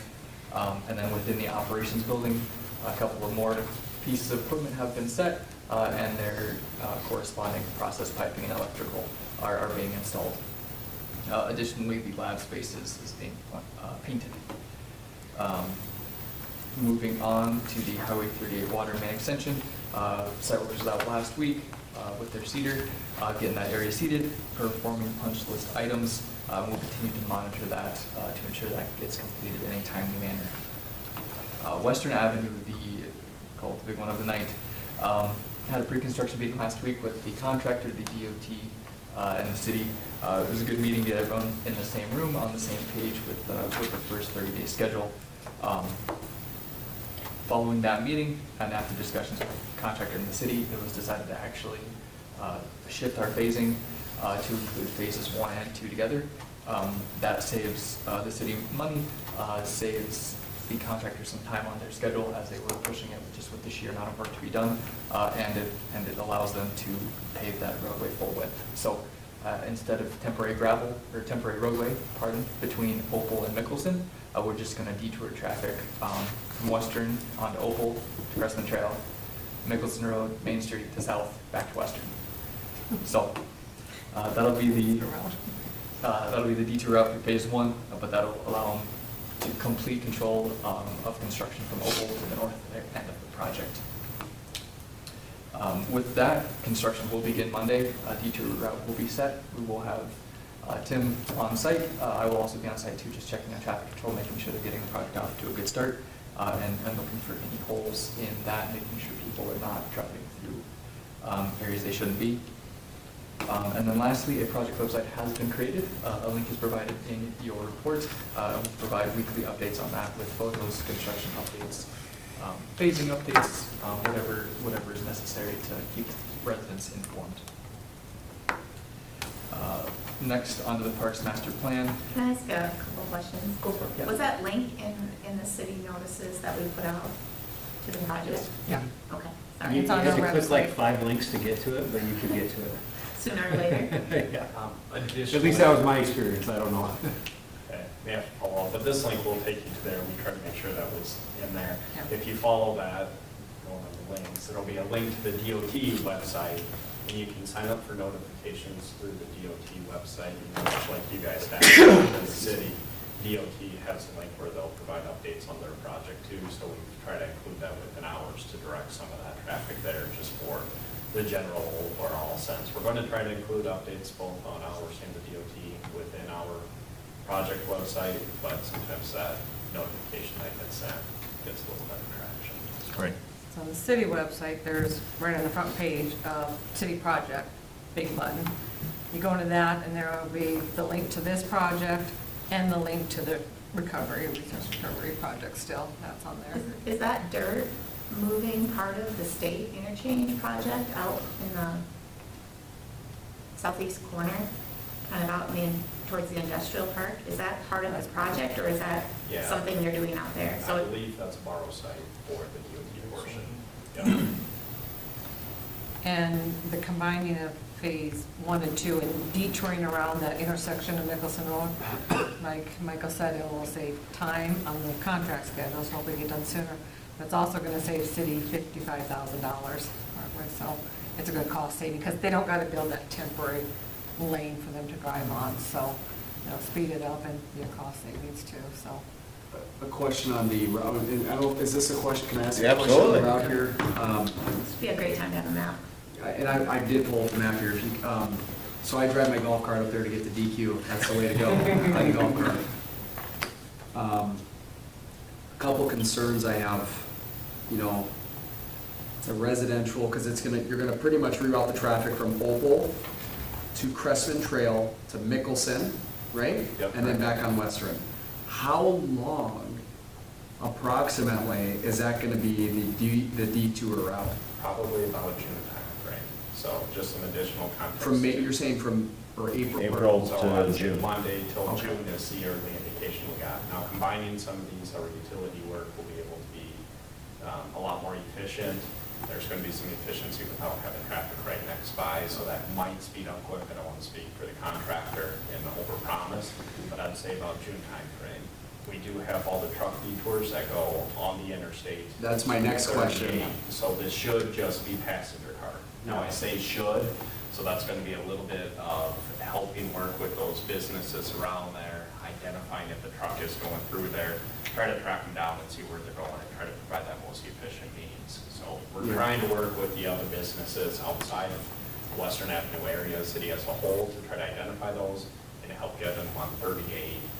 And then within the operations building, a couple of more pieces of equipment have been set, and their corresponding process piping and electrical are being installed. Additionally, the lab space is being painted. Moving on to the Highway 38 water main extension, site workers was out last week with their seeder, getting that area seeded, performing punch list items. We'll continue to monitor that to ensure that gets completed in a timely manner. Western Avenue, called the big one of the night, had a pre-construction meeting last week with the contractor, the DOT, and the city. It was a good meeting to get everyone in the same room, on the same page with the first 30-day schedule. Following that meeting, and after discussions with the contractor and the city, it was decided to actually shift our phasing to include phases 1 and 2 together. That saves the city money, saves the contractor some time on their schedule as they were pushing it just with the sheer amount of work to be done, and it allows them to pave that roadway full width. So instead of temporary roadway, between Opal and Mickelson, we're just going to detour traffic from Western onto Opal to Crescent Trail, Mickelson Road, Main Street to South, back to Western. So that'll be the detour route for phase 1, but that'll allow them to complete control of construction from Opal to the north end of the project. With that, construction will begin Monday. Detour route will be set. We will have Tim on site. I will also be on site too, just checking on traffic control, making sure they're getting the project off to a good start, and looking for any holes in that, making sure people are not driving through areas they shouldn't be. And then lastly, a project website has been created. A link is provided in your report. We'll provide weekly updates on that with photos, construction updates, phasing updates, whatever is necessary to keep residents informed. Next, onto the Parks Master Plan. Can I ask a couple questions? Go for it. Yeah. Was that link in the city notices that we put out to the project? Yeah. Okay, You sorry. It's on have to our click like website. 5 links to get to it, but you could get to it. Sooner or later? Yeah. At Additionally, least that was my experience, I don't know. okay, may have to follow up, but this link will take you to there. We tried to make sure that was in there. Yeah. If you follow that, go on the links, there'll be a link to the DOT website, and you can sign up for notifications through the DOT website, much like you guys have in the city. DOT has a link where they'll provide updates on their project too, so we try to include that within hours to direct some of that traffic there, just for the general overall sense. We're going to try to include updates both on ours and the DOT within our project website, but sometimes that notification that gets sent gets a little better traction. Great. So on the city website, there's right on the front page, city project, big button. You go into that and there will be the link to this project and the link to the resource recovery project still, that's on there. Is that dirt moving part of the state interchange project out in the southeast corner, kind of out towards the industrial park? Is that part of this project, or is that Yeah. something they're doing out there? I So believe that's a borrow site for the DOT portion. Yep. And the combining of phase 1 and 2 and detouring around that intersection of Mickelson Road, like Michael said, it will save time on the contract schedules, hopefully get done sooner. But it's also going to save city $55,000. So it's a good cost saving, because they don't got to build that temporary lane for them to drive on. So it'll speed it up and be a cost savings too, so. A question on the route, and I don't, is this a question, can I ask Yeah, a question on the absolutely. route here? this would be a great time to have a map. And I did pull up the map here. So I drive my golf cart up there to get the DQ. That's the way to go, on a golf cart. A couple concerns I have, you know, the residential, because you're gonna pretty much reroute the traffic from Opal to Crestman Trail to Mickelson, right? Yep. And then back on Western. How long approximately is that gonna be the detour route? Probably about June time, right? So just some additional context. From May, you're saying or April? April So to I'd say June. Monday till Okay. June is the early indication we got. Now combining some of these, our utility work will be able to be a lot more efficient. There's going to be some efficiency without having traffic right next by, so that might speed up quick. I don't want to speak for the contractor and overpromise, but I'd say about June timeframe. We do have all the truck detours that go on the interstate. That's my next question. So this should just be passenger car. Now, I say should, so that's going to be a little bit of helping work with those businesses around there, identifying if the truck is going through there, try to track them down and see where they're going, and try to provide that most efficient means. So we're trying to work with the other businesses outside of the Western Avenue area, city as a whole, to try to identify those and help get them on 38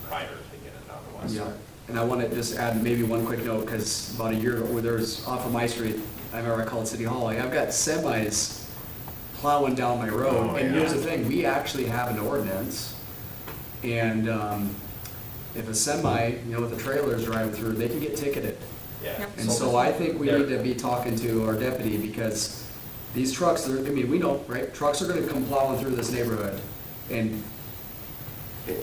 prior to getting down to Yeah, Western. and I want to just add maybe one quick note, because about a year ago, where there's off of my street, I remember I called City Hall, like, I've got semis plowing down my road, Oh, and here's yeah. the thing, we actually have an ordinance, and if a semi, with a trailer is driving through, they can get ticketed. Yeah. And so I think we need to be talking to our deputy, because these trucks, we know, right, trucks are gonna come plowing through this neighborhood, and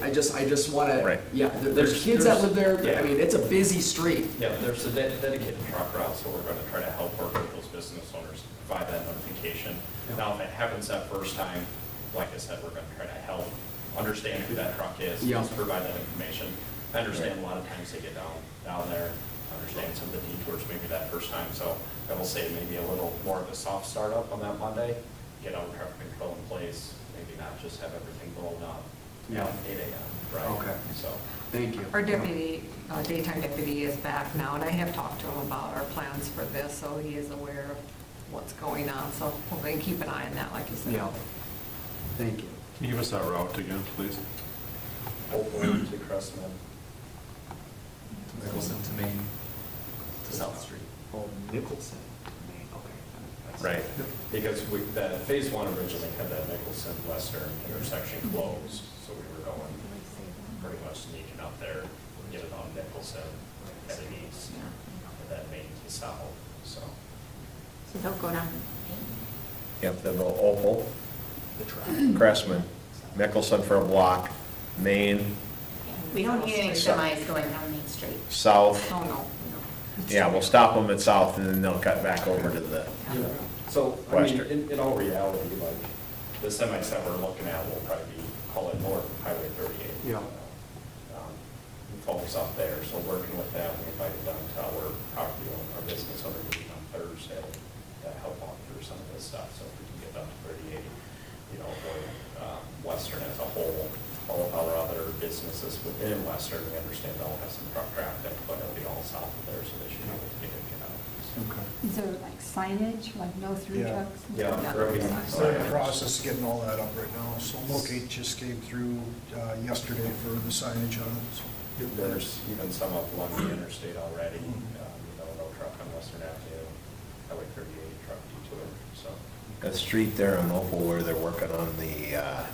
I just wanna, Right. yeah, there's kids that live there, Yeah. it's a busy street. Yeah, there's a dedicated truck route, so we're gonna try to help work with those business owners, provide that notification. Now, if it happens that first time, like I said, we're gonna try to help understand who that truck is, Yeah. just provide that information. I understand a lot of times they get down there, understand some of the detours maybe that first time, so I will say maybe a little more of a soft startup on that Monday, get our traffic control in place, maybe not just have everything blown up, Yeah. 8 AM, right? Okay. So. Thank you. Our deputy, daytime deputy is back now, and I have talked to him about our plans for this, so he is aware of what's going on, so we're going to keep an eye on that, like you said. Yeah. Thank you. Can you give us that route again, please? Hopefully to Crestman. Nicholson to Main to South Street. Oh, Nicholson, Maine, okay. Right. Because that phase one originally had that Nicholson Western intersection closed, so we were going pretty much sneaking up there, get it on Nicholson, heading east, and then Main to south, so. So they'll go down. Yep, they'll go Opal, The traffic. Crestman, Mickelson for a block, Main, We don't need any semis going down Main Street. south. Oh, no. Yeah, we'll stop them at south and then they'll cut back over to the, So, I mean, Western. in all reality, like, the semis that we're looking at will probably be, call it north of Highway 38. Yeah. Folks up there, so working with them, we invited them to our property owner, our business owner meeting on Thursday to help walk through some of this stuff, so if we can get up to 38, or Western as a whole, all of our other businesses within Western, we understand they'll have some truck traffic, but it'll be all south of there, so they should be able to get in and out. Okay. Is there like signage, like no through Yeah. trucks? Yeah, Yeah. They're in the process of getting all that up right now, so locate just came through yesterday for the signage on it, so. There's even some up along the interstate already, no truck on Western Avenue, Highway 38 truck detour, so. that street there on Opal where they're working on the,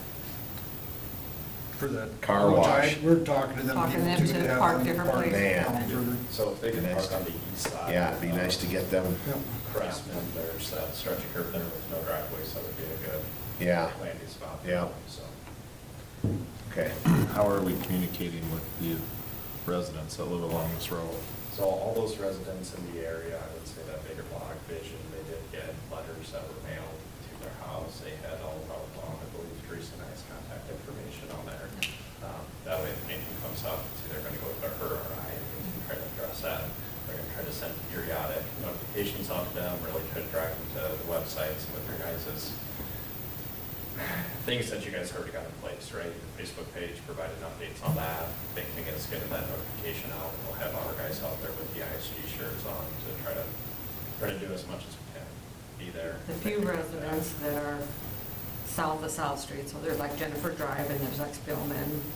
For the. Car wash. We're talking to them. Talking to them too, to have park them different park places. Man. down further. So if they can park on the east side. yeah, it'd be nice to get them, Yep. Crestman, there's that stretch of curb there with no driveway, so it would be a good yeah, landing spot. Yeah. So. okay. How are we communicating with the residents that live along this road? So all those residents in the area, I would say that Bigger Block Vision, they did get letters that were mailed to their house. They had all of our, I believe, Teresa and I's contact information on there. That way, if anything comes up, it's either going to go to her or I, and we can try to address that. We're going to try to send periodic notifications out to them, really try to drive them to the websites with your guys' things that you guys already got in place, right? The Facebook page, providing updates on that. Big thing is getting that notification out. We'll have our guys out there with the ISG shirts on to try to do as much as we can. Be there. The few residents that are south of South Street, so there's like Jennifer Drive and there's like Spillman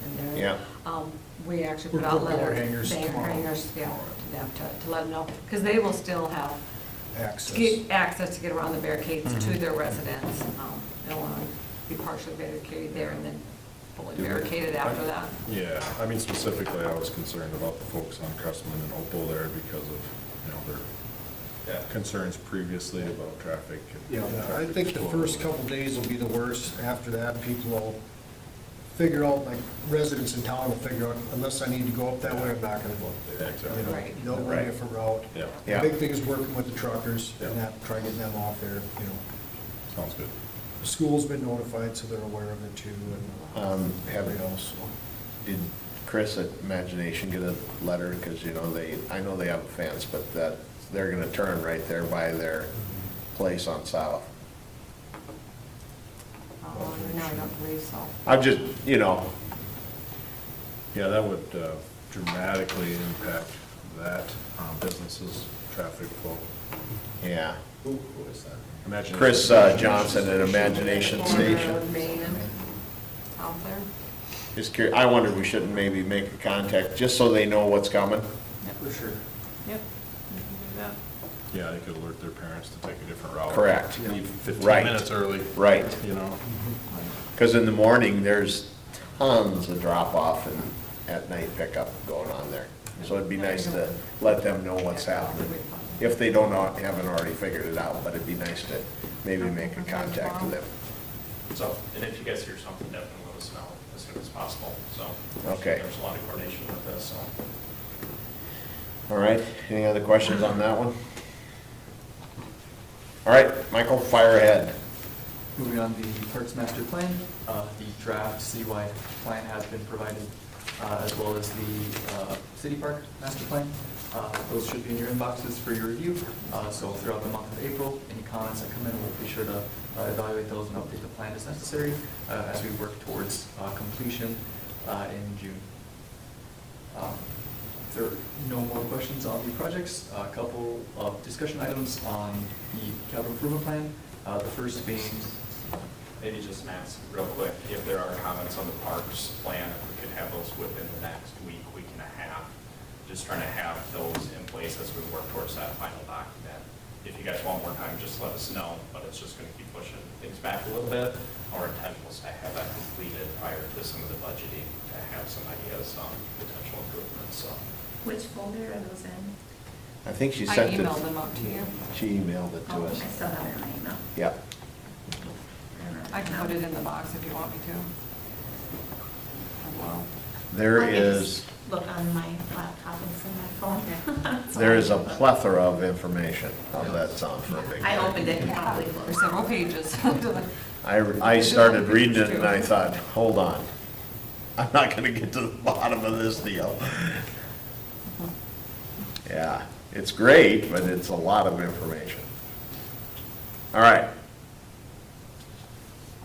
and there. Yeah. We actually We're put out putting door letters. hangers tomorrow. Hangers, yeah, to them to let them know, because they will still have Access. get access to get around the barricades to their residents. They'll want to be partially barricaded there and then fully barricaded after that. Yeah, I mean specifically, I was concerned about the folks on Crestman and Opal there because of, their concerns previously about traffic. and Yeah, I think the first couple days will be the worst. After that, people will figure out, like residents in town will figure out, unless I need to go up that way, I'm not gonna go up there. Exactly. You know, Right. they'll go a different route. Yeah, Yeah. The big thing is working with the truckers and Yeah. that, try getting them off there, you know. sounds good. The school's been notified, so they're aware of it too, and everybody else. so. Did Chris at Imagination get a letter? Because, I know they have a fence, but that, they're gonna turn right there by their place on South. No, I don't believe so. I'm just, Yeah, that would dramatically impact that business's traffic flow. yeah. Who is that? Imagine. Chris Johnson at Imagination Station. Corner of Main and out there. Just curious, I wondered we shouldn't maybe make a contact, just so they know what's coming. For sure. Yep, we can do that. Yeah, they could alert their parents to take a different route. Correct. Leave 15 Right. minutes early. Right. Because in the morning, there's tons of drop-off and at-night pickup going on there. So it'd be nice to let them know what's happening, if they haven't already figured it out, but it'd be nice to maybe make a contact with them. So, and if you guys hear something, definitely let us know as soon as possible, so. Okay. There's a lot of coordination with this, so. All right, any other questions on that one? All right, Michael, fire ahead. Moving on, the Parks Master Plan, the draft citywide plan has been provided, as well as the City Park Master Plan. Those should be in your inboxes for your review. So throughout the month of April, any comments that come in, we'll be sure to evaluate those and update the plan as necessary as we work towards completion in June. If there are no more questions on the projects, a couple of discussion items on the capital improvement plan. The first being, Maybe just ask real quick, if there are comments on the parks plan, if we could have those within the next week, week and a half. Just trying to have those in place as we work towards that final document. If you guys want more time, just let us know, but it's just gonna keep pushing things back a little bit. Our intent was to have that completed prior to some of the budgeting, to have some ideas on potential improvements, so. Which folder are those in? I think she I sent it. emailed them out to you. She emailed it to Oh, us. I still have it in my email. Yep. I can put it in the box if you want me to. Well, There I can is, just Look on my laptop instead of my phone. there is a plethora of information. How's that sound for a big? I opened it and probably there's closed. several pages. I started reading it and I thought, hold on, I'm not gonna get to the bottom of this deal. Yeah, it's great, but it's a lot of information. All right.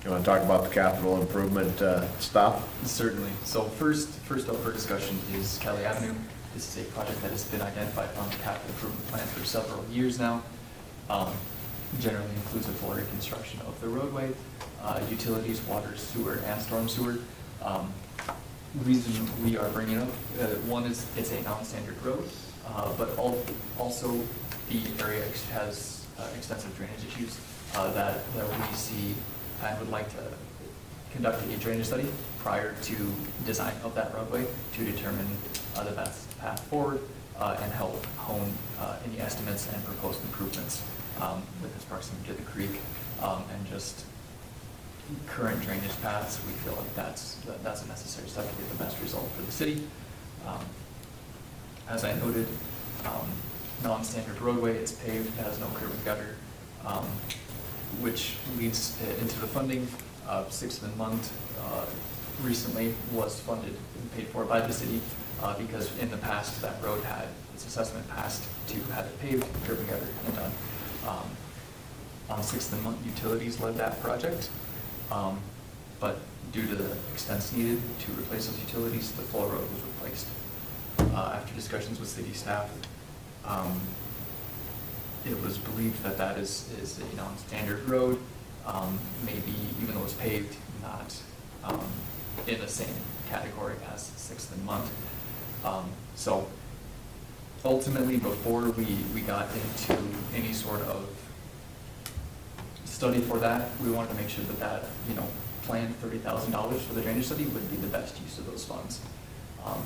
You wanna talk about the capital improvement stuff? certainly. So first up for discussion is Kelly Avenue. This is a project that has been identified on the capital improvement plan for several years now. Generally includes a full reconstruction of the roadway, utilities, water, sewer, and storm sewer. Reason we are bringing it up, one is it's a non-standard road, but also the area has extensive drainage issues that we see and would like to conduct a drainage study prior to design of that roadway to determine the best path forward and help hone any estimates and proposed improvements with its proximity to the creek and just current drainage paths. We feel like that's a necessary step to get the best result for the city. As I noted, non-standard roadway, it's paved, it has no curb and gutter, which leads into the funding. Sixth and Month recently was funded and paid for by the city because in the past that road had its assessment passed to have it paved, curb and gutter, and done. On Sixth and Month, utilities led that project, but due to the expense needed to replace those utilities, the full road was replaced. After discussions with city staff, it was believed that that is a non-standard road, maybe even though it's paved, not in the same category as Sixth and Month. So ultimately, before we got into any sort of study for that, we wanted to make sure that planned $30,000 for the drainage study would be the best use of those funds.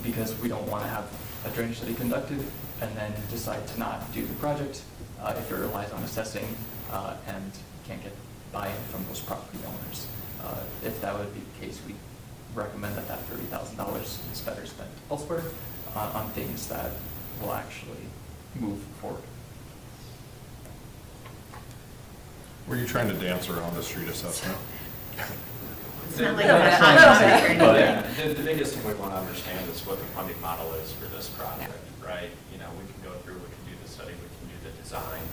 Because we don't want to have a drainage study conducted and then decide to not do the project if it relies on assessing and can't get buy-in from those property owners. If that would be the case, we recommend that $30,000 is better spent elsewhere on things that will actually move forward. Were you trying to dance around the street assessment? It's not like No, a that's hot not topic or But anything. the biggest thing we want to understand is what the funding model is for this project, right? We can go through, we can do the study, we can do the design,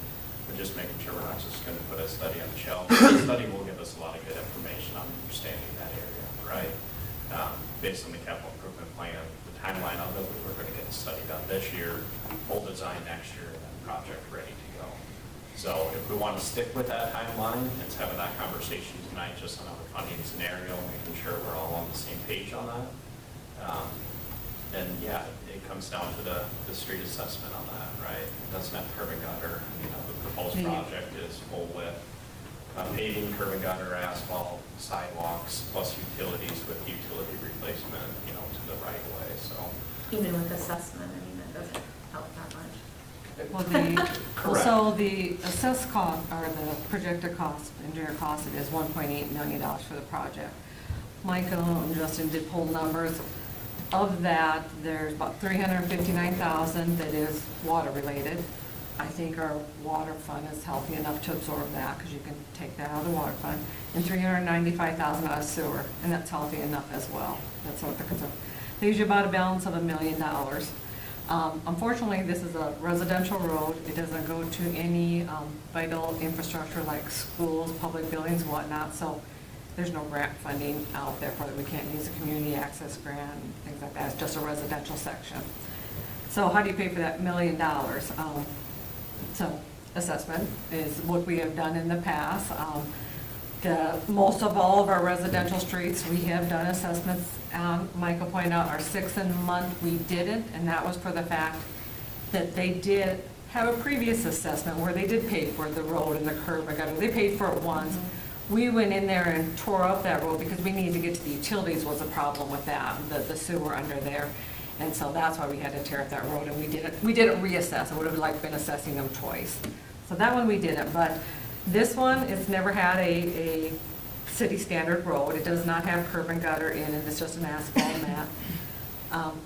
but just making sure we're not just going to put a study on the shelf. The study will give us a lot of good information on understanding that area, right? Based on the capital improvement plan, the timeline of it, we're going to get the study done this year, full design next year, and then project ready to go. So if we want to stick with that timeline, it's having that conversation tonight just on our funding scenario, making sure we're all on the same page on that. And yeah, it comes down to the street assessment on that, right? It doesn't have curb and gutter. The proposed project is full width, paving, curb and gutter, asphalt, sidewalks, plus utilities with utility replacement, to the right of way, so. Even with assessment, that doesn't help that much. Well, so the assessed cost, or the projected cost, engineer cost, it is $1.8 million for the project. Michael and Justin did pull numbers. Of that, there's about $359,000 that is water related. I think our water fund is healthy enough to absorb that, because you can take that out of the water fund. And $395,000 out of sewer, and that's healthy enough as well. That's what the concern. Leaves you about a balance of $1 million. Unfortunately, this is a residential road. It doesn't go to any vital infrastructure like schools, public buildings, whatnot, so there's no grant funding out there for it. We can't use a community access grant and things like that. It's just a residential section. So how do you pay for that $1 million? So assessment is what we have done in the past. Most of all of our residential streets, we have done assessments. Michael pointed out our Sixth and Month, we didn't, and that was for the fact that they did have a previous assessment where they did pay for the road and the curb and gutter. They paid for it once. We went in there and tore up that road because we needed to get to the utilities was a problem with that, the sewer under there. And so that's why we had to tear up that road, and we didn't reassess. I would have been assessing them twice. So that one we didn't, but this one, it's never had a city standard road. It does not have curb and gutter in it. It's just an asphalt mat.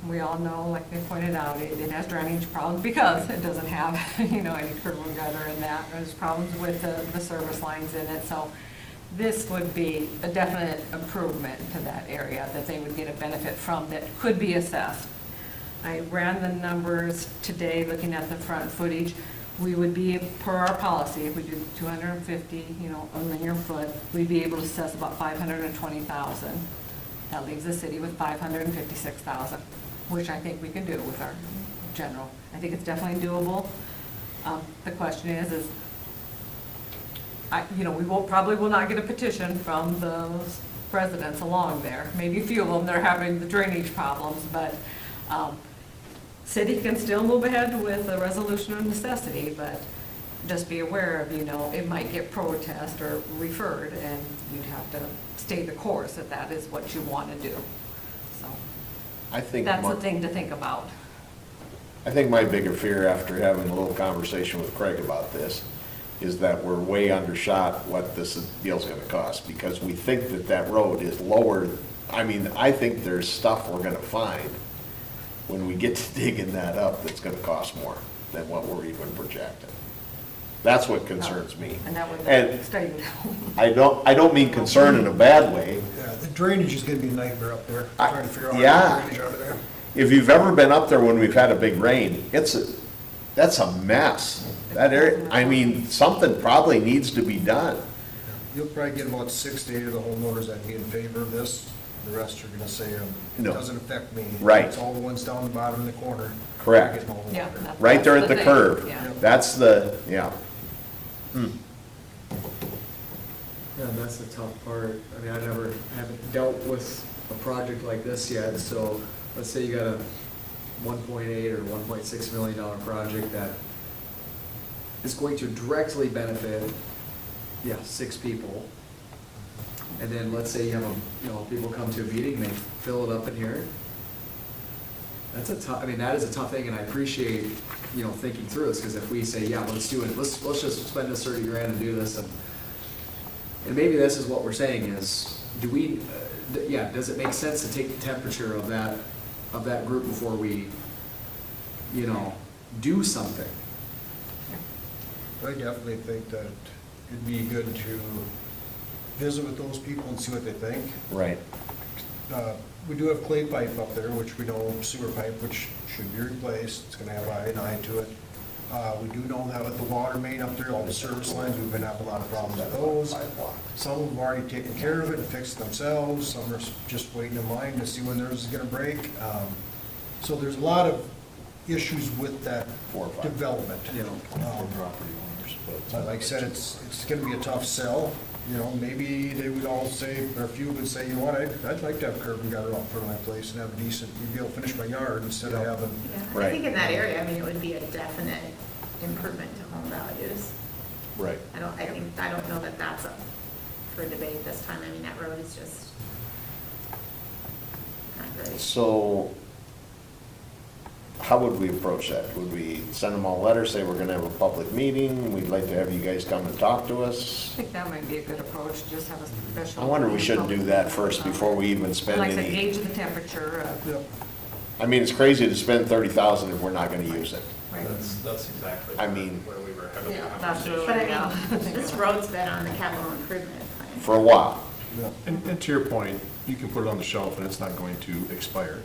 We all know, like they pointed out, it has drainage problems because it doesn't have, any curb and gutter in that. There's problems with the service lines in it. So this would be a definite improvement to that area that they would get a benefit from that could be assessed. I ran the numbers today looking at the front footage. We would be, per our policy, if we do 250, a linear foot, we'd be able to assess about $520,000. That leaves the city with $556,000, which I think we can do with our general. I think it's definitely doable. The question is we probably will not get a petition from those residents along there. Maybe a few of them, they're having the drainage problems, but city can still move ahead with a resolution of necessity, but just be aware of, it might get protest or referred, and you'd have to stay the course if that is what you want to do. So I think that's a thing to think about. I think my bigger fear after having a little conversation with Craig about this is that we're way undershot what this deal's gonna cost, because we think that road is lower. I think there's stuff we're gonna find when we get to digging that up that's gonna cost more than what we're even projecting. That's what concerns me. And that would And stay. I don't mean concern in a bad way. Yeah, the drainage is gonna be a nightmare up there, I- trying to figure out yeah. how to drainage out of there. If you've ever been up there when we've had a big rain, that's a mess. That area, something probably needs to be done. You'll probably get about 6 to 8 of the homeowners that'd be in favor of this. The rest are gonna say, it No. doesn't affect me. Right. It's all the ones down the bottom in the corner. Correct. Get home Yeah. water. Right there at the thing, curve. yeah. That's the, yeah. Hmm. Yeah, that's the tough part. I mean, haven't dealt with a project like this yet, so let's say you got a 1.8 or 1.6 million dollar project that is going to directly benefit, 6 people. And then let's say you have people come to a meeting, they fill it up in here. That's a tough, I mean, that is a tough thing, and I appreciate, thinking through this, because if we say, yeah, let's do it, let's just spend this 30 grand and do this, and maybe this is what we're saying is, does it make sense to take the temperature of that group before we, do something? I definitely think that it'd be good to visit with those people and see what they think. Right. We do have clay pipe up there, which we know sewer pipe, which should be replaced. It's gonna have I&I to it. We do know that with the water main up there, all the service lines, we've been having a lot of problems with those. Some of them have already taken care of it and fixed themselves. Some are just waiting in line to see when theirs is gonna break. So there's a lot of issues with that 4 or 5. development. Like I said, it's gonna be a tough sell. Maybe they would all say, or a few would say, you know what, I'd like to have curb and gutter out front of my place and have a decent, be able to finish my yard instead of having. Yeah, I think in that area, I mean, it would be a definite improvement to home values. Right. I don't know that that's up for debate this time. I mean, that road is just not great. So how would we approach that? Would we send them all a letter, say we're gonna have a public meeting, we'd like to have you guys come and talk to us? I think that might be a good approach, just have a special. I wonder we shouldn't do that first before we even spend Like I said, any. gauge the temperature, I mean, it's crazy to spend 30,000 if we're not gonna use it. right. That's exactly I mean- where we were having Yeah, the that's conversation. But I Yeah. mean, this road's been on the capital improvement plan. For a while. And to your point, you can put it on the shelf and it's not going to expire.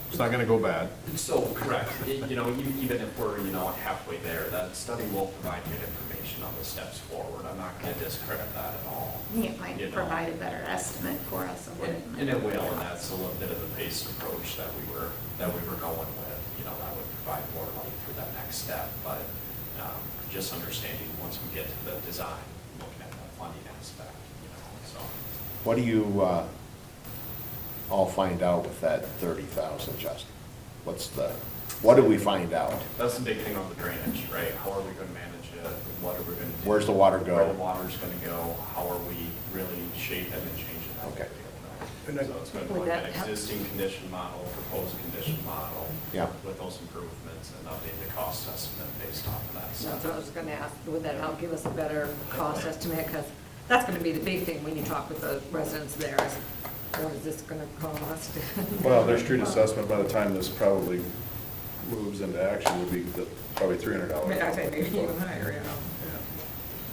It's not gonna go bad. So, correct. Even if we're, halfway there, that study will provide good information on the steps forward. I'm not gonna discredit that at all. It might provide a better estimate for us of what it might. And it will, and that's a little bit of the paced approach that we were going with. That would provide more money for that next step, but just understanding once we get to the design, looking at that funding aspect, so. What do you all find out with that 30,000, Justin? What do we find out? That's the big thing on the drainage, right? How are we gonna manage it? What are we gonna do? Where's the water go? Where the water's gonna go? How are we really shaping and changing that? Okay. And I- So it's gonna be Would like that an help? existing condition model, proposed condition model. Yeah. With those improvements and update the cost estimate based off of that. That's what I was gonna ask, would that help give us a better cost estimate? Because that's gonna be the big thing when you talk with the residents there, is what is this gonna cost? Well, their street assessment, by the time this probably moves into action, would be probably $300. I'd say maybe even higher,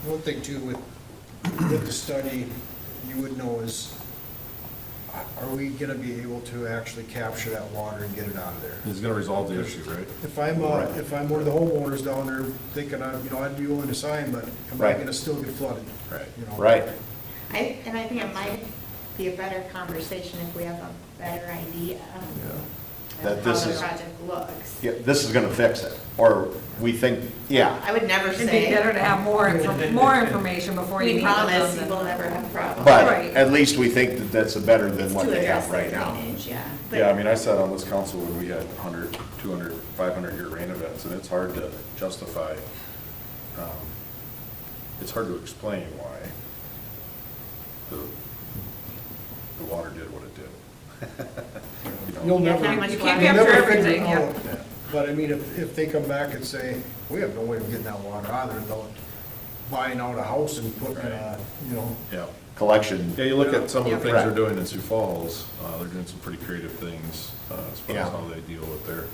One thing too, with the study, you would know is, are we gonna be able to actually capture that water and get it out of there? It's gonna resolve the issue, right? If I'm one of the homeowners down there thinking, I'd be willing to sign, but am I Right. gonna still get flooded? Right. Right. I think it might be a better conversation if we have a better idea That of how this the is- project looks. Yeah, this is gonna fix it, or we think, yeah. I would never It'd be say, better to have more information before you we meet with promise them. you will never have problems. But Right. at least we think that that's better than what To they address have the right now. drainage, yeah. But- Yeah, I mean, I sat on this council when we had 100, 200, 500-year rain events, and it's hard to justify, it's hard to explain why the water did what it did. You know? You'll Yeah, never, pretty much You you'll can't what- capture never figure everything, it yeah. out. But I mean, if they come back and say, we have no way of getting that water out of there without buying out a house and putting, Yeah. Collection, Yeah, you look at some of the Yeah. things Right. they're doing in Sioux Falls, they're doing some pretty creative things as far Yeah. as how they deal with their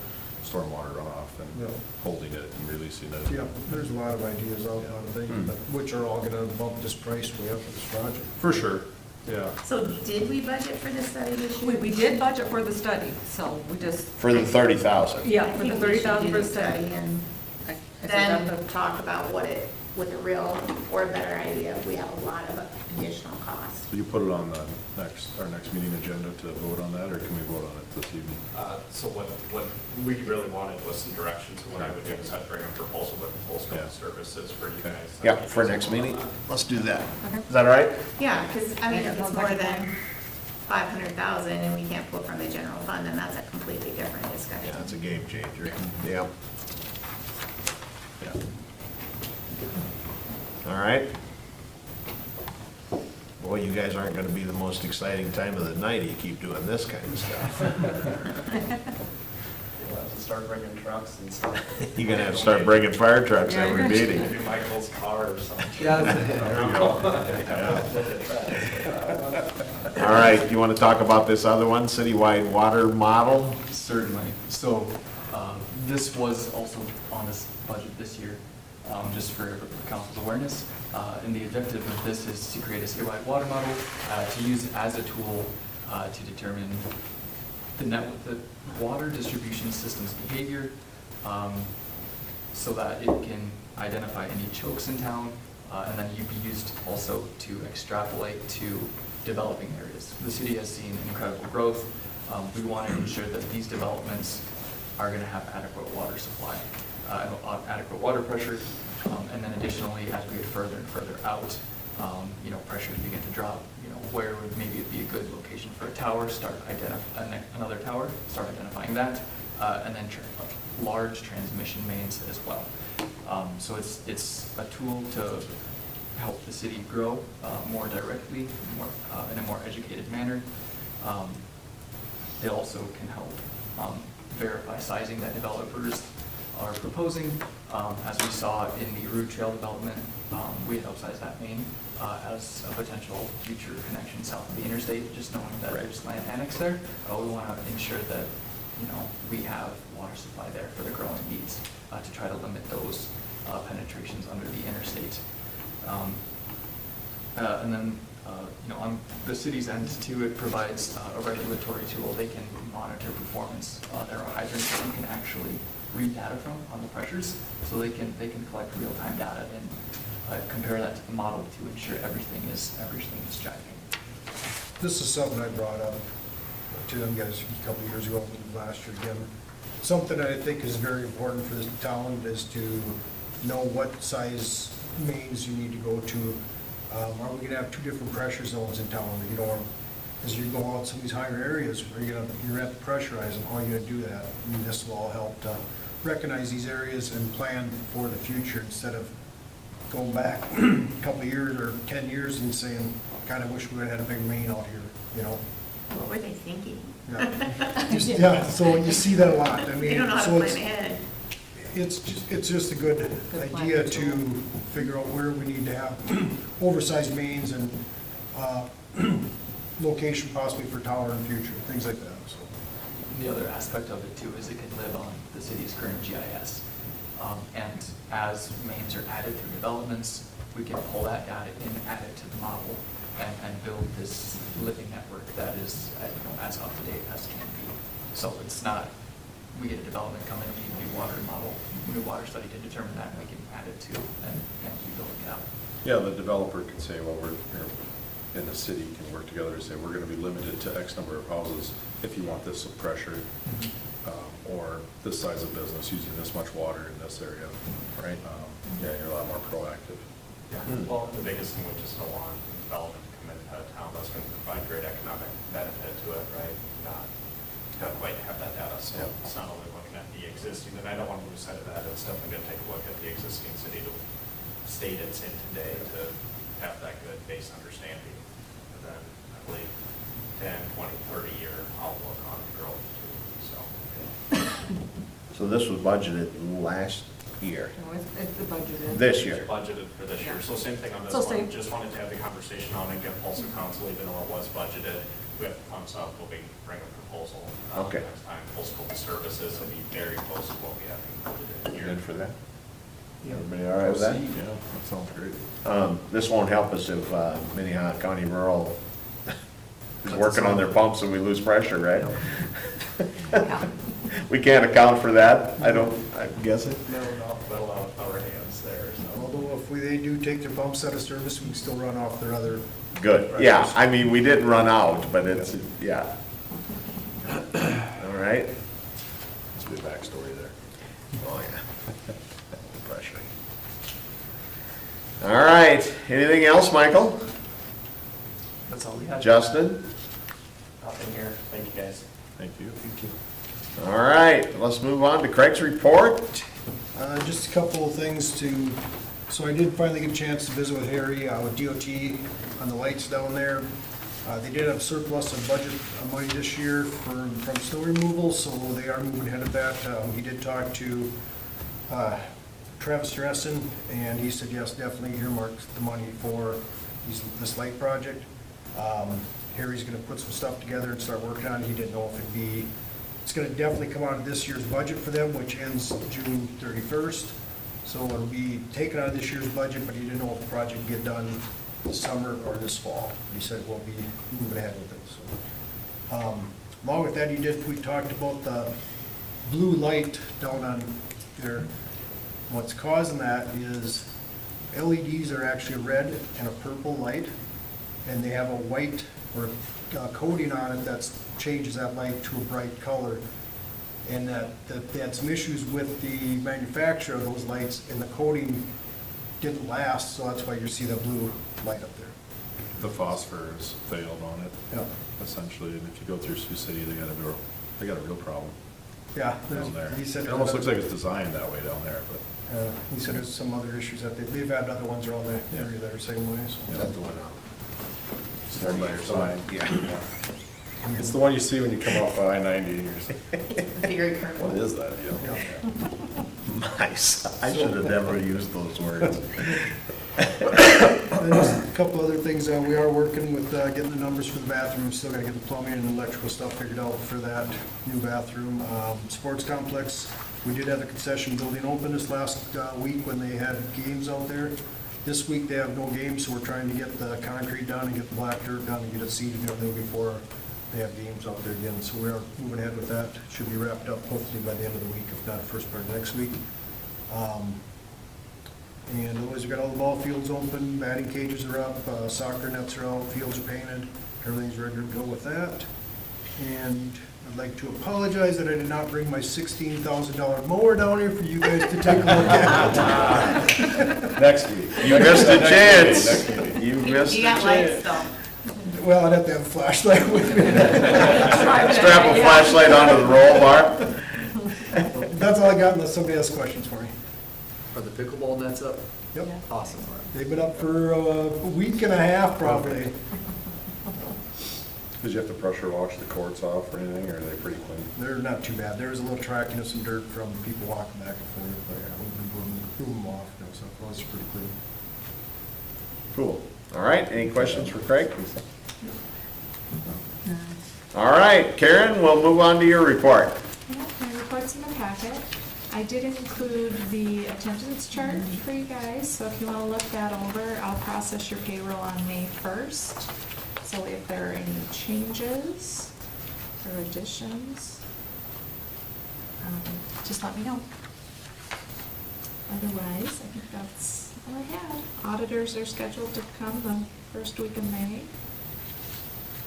stormwater runoff Yeah. and holding it and releasing it. yeah, there's a lot of ideas out, a lot of things, but which are all gonna bump this price way up for this project. For sure, yeah. So did we budget for this study this year? We did budget for the study, so we just, for the 30,000. yeah, I for think the we 30,000 should for do the study. And I said then talk about what it, with a real or better idea if we have a lot of additional costs. cost. So you put it on the our next meeting agenda to vote on that, or can we vote on it this evening? So what we really wanted was some direction, so what I would do is I'd bring a proposal with proposal Yeah. services for you guys. Yeah, for next meeting, let's do that. Is that all right? Yeah, because I mean, if it's more than 500,000 and we can't pull from the general fund, then that's a completely different discussion. Yeah, it's a game changer. Yeah. Yeah. All right. Boy, you guys aren't gonna be the most exciting time of the night, you keep doing this kind of stuff. We'll have to start bringing trucks and stuff. You're gonna have to start bringing fire trucks every meeting. Maybe Michael's car or something. Yeah, there you All right, you wanna talk about this other one, citywide water model? Certainly. So, this was also on this budget this year, just for council's awareness. And the objective of this is to create a citywide water model, to use as a tool, to determine the water distribution system's behavior, so that it can identify any chokes in town, and then you'd be used also to extrapolate to developing areas. The city has seen incredible growth. We want to ensure that these developments are going to have adequate water supply, adequate water pressure, and then additionally, as we get further and further out, pressures begin to drop. Where would maybe it be a good location for a tower? Start another tower. Start identifying that, and then large transmission mains as well. So it's a tool to help the city grow more directly, in a more educated manner. It also can help verify sizing that developers are proposing. As we saw in the Route Trail development, we had upsized that main as a potential future connection south of the interstate, just knowing that there's land annex there. We want to ensure that, we have water supply there for the growing needs, to try to limit those penetrations under the interstate. And then, on the city's end too, it provides a regulatory tool. They can monitor performance. There are hydrants that you can actually read data from on the pressures, so they can collect real-time data and compare that to the model to ensure everything is jiving. This is something I brought up to them guys a couple of years ago, last year again. Something that I think is very important for this town is to know what size mains you need to go to. Are we gonna have two different pressure zones in town? As you go out some of these higher areas, you're gonna have to pressurize them. How are you gonna do that? I mean, this will all help to recognize these areas and plan for the future instead of going back a couple of years or 10 years and saying, kinda wish we had a big main out here, What were they thinking? Yeah, so you see that a lot. I mean, They don't know how to so plan ahead. it's just a good idea to figure out where we need to have oversized mains and location possibly for tower in the future, things like that, so. The other aspect of it too is it can live on the city's current GIS. And as mains are added through developments, we can pull that data in, add it to the model, and build this living network that is as up to date as can be. So it's not, we get a development coming, we need a new water model, new water study to determine that, and we can add it to and keep building it out. Yeah, the developer could say, well, we're, in the city can work together to say, we're gonna be limited to X number of houses if you want this pressure, or this size of business using this much water in this area, right? Yeah, you're a lot more proactive. Yeah, well, the biggest thing would just go on development to come into town, that's going to provide great economic benefit to it, right? Not quite have that data, so it's not only looking at the existing, and I don't want to lose sight of that, it's definitely going to take a look at the existing city to state it's in today to have that good base understanding. And then I believe 10, 20, 30 year outlook on growth too, so. So this was budgeted last year, No, it's the budgeted. this year. Budgeted for this year, so same thing on this So one, same. just wanted to have the conversation on and get pulse of council, even though it was budgeted. We have to thumbs up, we'll bring a proposal. Okay. Next time, full scope of services, it'll be very close to what we have included here. Good for that? Everybody all right with that? Yeah, that sounds great. This won't help us if Minnehaha County Rural is working on their pumps and we lose pressure, right? Yeah. We can't account for that, I'm guessing. No, well, our hands there, so. Although if they do take their pumps out of service, we can still run off their other Good, yeah, I mean, we didn't run out, but it's, yeah. All right. Must be a backstory there. Oh, yeah. Pressure. All right, anything else, Michael? That's all we have. Justin? Nothing here. Thank you, guys. Thank you. All right, let's move on to Craig's report. Just a couple of things to, so I did finally get a chance to visit with Harry, with DOT on the lights down there. They did have surplus of budget money this year from snow removal, so they are moving ahead of that. He did talk to Travis Dressen, and he said, yes, definitely earmark the money for this light project. Harry's gonna put some stuff together and start working on it. He didn't know if it'd be, it's gonna definitely come out of this year's budget for them, which ends June 31st. So it'll be taken out of this year's budget, but he didn't know if the project would get done this summer or this fall. He said we'll be moving ahead with it, so. Along with that, we talked about the blue light down on there. What's causing that is LEDs are actually red and a purple light, and they have a white or coating on it that changes that light to a bright color. And they had some issues with the manufacturer of those lights, and the coating didn't last, so that's why you see the blue light up there. The phosphorus failed on it, Yeah, essentially, and if you go through Sioux City, they got a real problem yeah. down there. He said It almost looks like it's designed that way down there, but. He said there's some other issues that they've had other ones around the area that are same way, so. Is that the one out? Stand by your sign. Yeah. It's the one you see when you come off I-90 and you're just, Very current. what is that? Nice. I should have never used those words. And just a couple other things, we are working with getting the numbers for the bathroom. Still gotta get the plumbing and electrical stuff figured out for that new bathroom. Sports complex, we did have the concession building open this last week when they had games out there. This week they have no games, so we're trying to get the concrete done and get the black dirt done and get it seeded and everything before they have games out there again. So we are moving ahead with that. Should be wrapped up hopefully by the end of the week, if not first part of next week. And otherwise, we got all the ball fields open, batting cages are up, soccer nets are out, fields are painted, everything's ready to go with that. And I'd like to apologize that I did not bring my $16,000 mower down here for you guys to take a look at. Next week. You missed a chance. Next meeting. You missed a You got lights chance. though. Well, I'd have to have a flashlight with me. Strap a flashlight onto the roll bar. That's all I got unless somebody has questions for me. Are the pickleball nets up? Yep, Awesome. they've been up for a week and a half probably. Did you have to pressure wash the courts off or anything, or are they pretty clean? They're not too bad. There was a little tracking of some dirt from people walking back and forth, but yeah, we've been them off, so it was pretty clean. Cool. All right, any questions for Craig? All right, Karen, we'll move on to your report. Yeah, my report's in the packet. I did include the attendance chart for you guys, so if you want to look that over, I'll process your payroll on May 1st. So if there are any changes or additions, just let me know. Otherwise, I think that's all I had. Auditors are scheduled to come the first week of May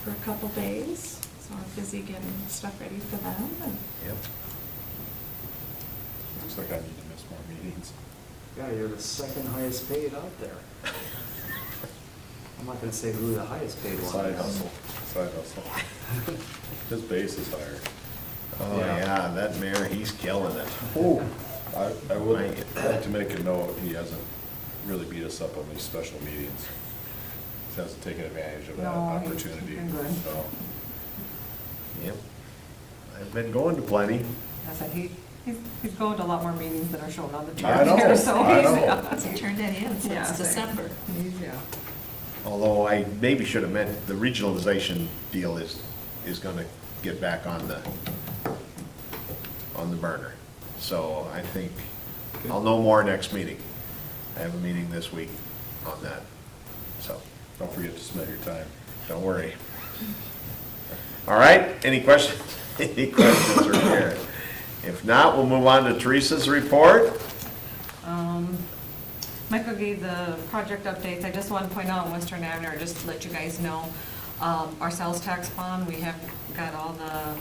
for a couple days, so I'm busy getting stuff ready for them. Yep. Looks like I need to miss more meetings. Yeah, you're the second highest paid out there. I'm not gonna say who the highest paid one Side is. hustle, side hustle. His base is higher. Oh, yeah, that mayor, he's killing it. Oh, I would like to make a note, he hasn't really beat us up on these special meetings. He hasn't taken advantage of that No, he's opportunity. been good. So, Yep. I've been going to plenty. I said, he's going to a lot more meetings than are shown on the I chart know, here, so I he's, know. yeah. He turned that in Yeah, since December. Yeah. Although I maybe should have meant the regionalization deal is gonna get back on the burner. So I think I'll know more next meeting. I have a meeting this week on that, so don't forget to submit your time. don't worry. All right, any questions? Any questions for Karen? If not, we'll move on to Teresa's report. Michael gave the project updates. I just want to point out on Western Avenue, or just to let you guys know, our sales tax bond, we have got all the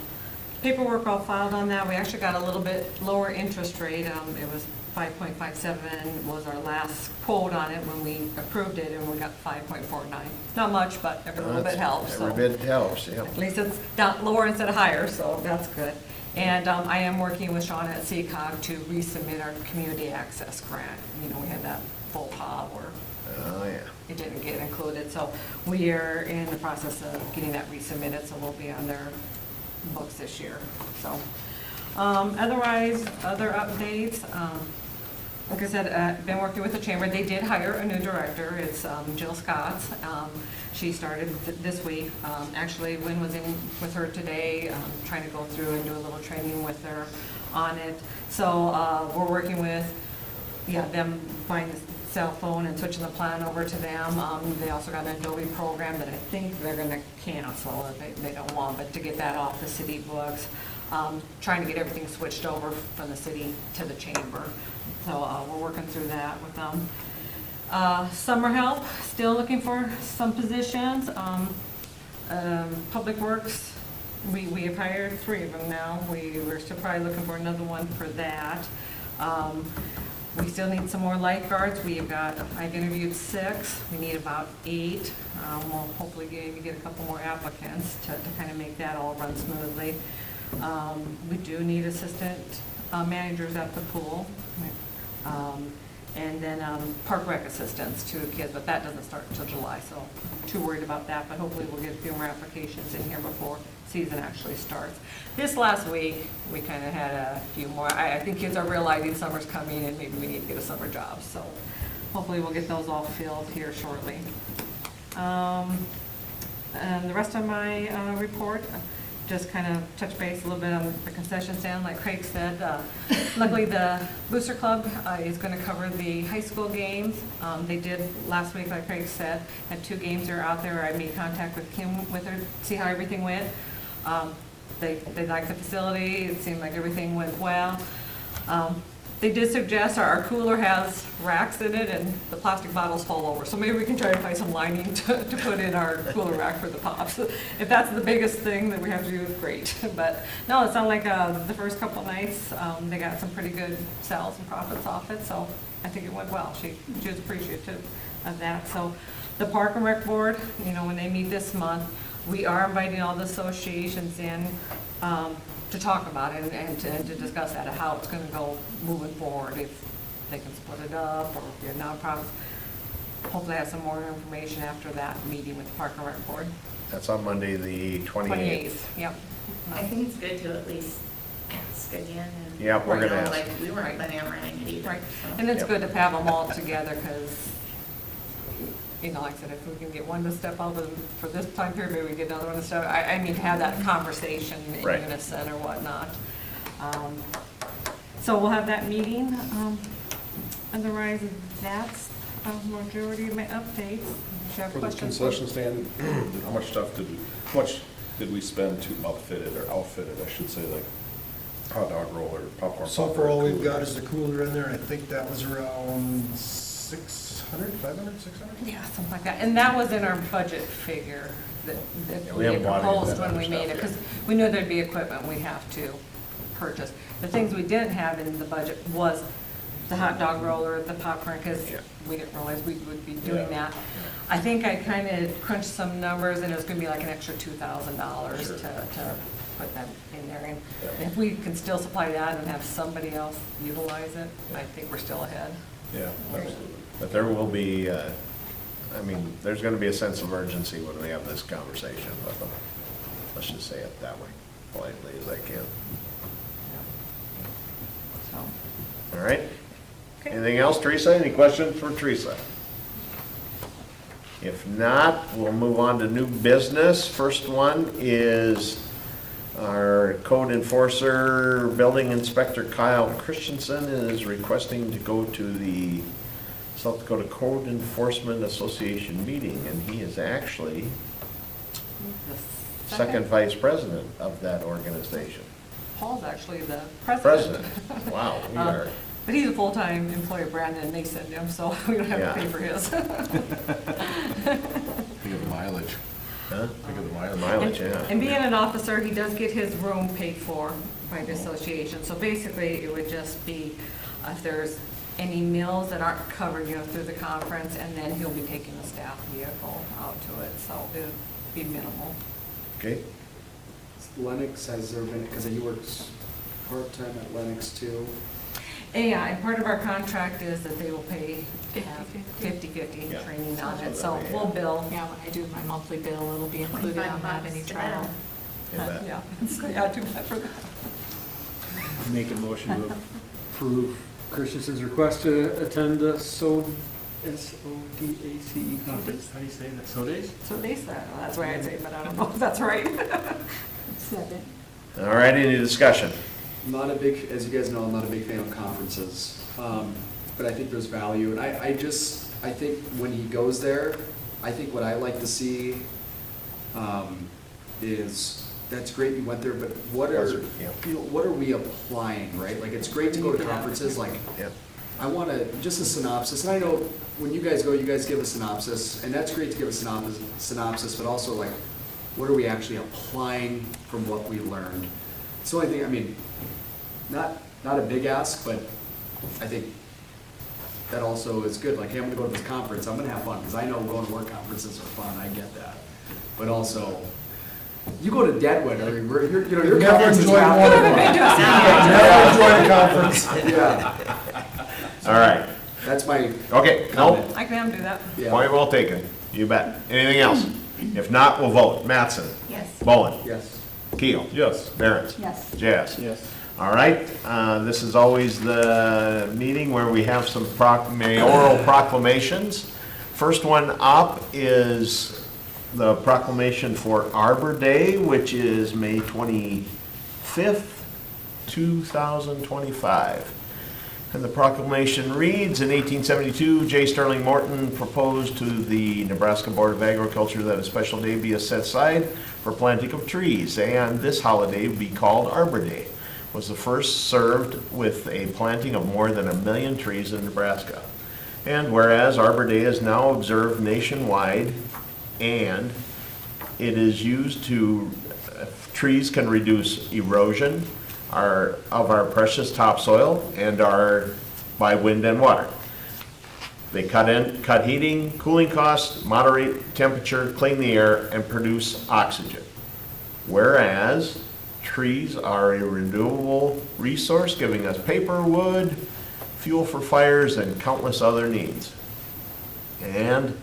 paperwork all filed on that. We actually got a little bit lower interest rate. It was 5.57 was our last quote on it when we approved it, and we got 5.49. Not much, but every little bit helps. So Every bit helps, yeah. at least it's down lower instead of higher, so that's good. And I am working with Sean at CCOG to resubmit our community access grant. You know, we had that full pile where Oh, yeah. it didn't get included, so we are in the process of getting that resubmitted, so we'll be on their books this year, so. Otherwise, other updates, like I said, I've been working with the chamber. They did hire a new director. It's Jill Scott. She started this week. Actually, Wynn was in with her today, trying to go through and do a little training with her on it. So we're working with, them buying the cell phone and switching the plan over to them. They also got an Adobe program that I think they're gonna cancel, they don't want, but to get that off the city books. Trying to get everything switched over from the city to the chamber. So we're working through that with them. Summer help, still looking for some positions. Public Works, we have hired 3 of them now. We're still probably looking for another one for that. We still need some more lifeguards. I've interviewed 6. We need about 8. We'll hopefully get a couple more applicants to kind of make that all run smoothly. We do need assistant managers at the pool. And then park rec assistants to kids, but that doesn't start until July, so too worried about that, but hopefully we'll get a few more applications in here before season actually starts. This last week, we kind of had a few more. I think kids are realizing summer's coming and maybe we need to get a summer job, so hopefully we'll get those all filled here shortly. And the rest of my report, just kind of touch base a little bit on the concession stand, like Craig said. Luckily, the Booster Club is going to cover the high school games. They did last week, like Craig said, had 2 games that are out there. I made contact with Kim with her, see how everything went. They liked the facility. It seemed like everything went well. They did suggest our cooler has racks in it and the plastic bottles fall over. So maybe we can try to find some lining to put in our cooler rack for the pops. If that's the biggest thing that we have to do, great. But no, it sounded like the first couple nights, they got some pretty good sales and profits off it. So I think it went well. She was appreciative of that. So the Park and Rec Board, when they meet this month, we are inviting all the associations in to talk about it and to discuss that, how it's going to go moving forward, if they can split it up, or if you're nonprofits. Hopefully have some more information after that meeting with the Park and Rec Board. That's on Monday, the 28th. Yep. I think it's good to at least ask again. And Yeah, we're gonna ask. Like, we weren't planning on running it either. Right, so. and it's Yep. good to have them all together, because, like I said, if we can get one to step up for this time period, maybe we get another one to step, I mean, have that conversation in Right. unison or whatnot. So we'll have that meeting. Otherwise, that's a majority of my updates. If you have For the questions. concession stand, how much did we spend to outfit it, I should say, like hot dog roller, popcorn. So far, all we've got is the cooler in there. I think that was around 600, 500, 600? Yeah, something like that. And that was in our budget figure that Yeah, we we haven't had bought any of proposed that when we other made it, stuff because we knew there'd be equipment we have to purchase. The things we didn't have in the budget was the hot dog roller, the popcorn, because Yeah. we didn't realize we would be doing Yeah. that. I think I kind of crunched some numbers, and it was going to be like an extra $2,000 Sure. to put that in there. And Yeah. if we can still supply that and have somebody else utilize it, I think we're still ahead. Yeah, absolutely. But there will be, there's going to be a sense of urgency when we have this conversation with them. Let's just say it that way, politely as I can. So. All right? Okay. Anything else, Teresa? Any questions for Teresa? If not, we'll move on to new business. First one is our code enforcer, building inspector Kyle Christensen is requesting to go to the South Dakota Code Enforcement Association meeting, and he is actually The second vice president of that organization. Paul's actually the president. President. Wow, we are But he's a full-time employee of Brandon, and they send him, so we don't have to pay for his. Think of the mileage. Huh? Think of the mileage. Mileage, yeah. And being an officer, he does get his room paid for by the association. So basically, it would just be if there's any meals that aren't covered, through the conference, and then he'll be taking the staff vehicle out to it, so it'll be minimal. Okay, Lennox, has there been, because he works part-time at Lennox too. And yeah, and part of our contract is that they will pay 50/50 Yeah. training on it, so we'll bill. Yeah, when I do my monthly bill, it'll be included on that, any $25 travel. you bet. Yeah, so yeah, too bad for that. Make a motion to approve Christensen's request to attend the SODACE conference. How do you say that? SODACE? So they said, well, that's why I'd say, but I don't know if that's right. Second. All right, any discussion? I'm not a big, as you guys know, I'm not a big fan of conferences, but I think there's value, and I think when he goes there, I think what I like to see is, that's great you went there, but what are we applying, right? Like, it's great to go to conferences, like, Yep. I want to, just a synopsis, and I know when you guys go, you guys give a synopsis, and that's great to give a synopsis, but also like, what are we actually applying from what we learned? It's the only thing, I mean, not a big ask, but I think that also is good. Like, hey, I'm gonna go to this conference, I'm gonna have fun, because I know going to work conferences are fun, I get that. But also, you go to Deadwood, or your conference is Never join a conference. Yeah, All right, that's my okay, no, comment. I can have him do that. Yeah. point well taken, you bet. Anything else? If not, we'll vote. Mattson? Yes. Bowen? Yes. Keel? Yes. Barron? Yes. Jazz? Yes. All right, this is always the meeting where we have some mayoral proclamations. First one up is the proclamation for Arbor Day, which is May 25th, 2025. And the proclamation reads, in 1872, J. Sterling Morton proposed to the Nebraska Board of Agriculture that a special day be set aside for planting of trees, and this holiday be called Arbor Day. Was the first served with a planting of more than 1 million trees in Nebraska. And whereas Arbor Day is now observed nationwide, and it is used to, trees can reduce erosion of our precious topsoil and by wind and water. They cut heating, cooling costs, moderate temperature, clean the air, and produce oxygen. Whereas trees are a renewable resource, giving us paper, wood, fuel for fires, and countless other needs. And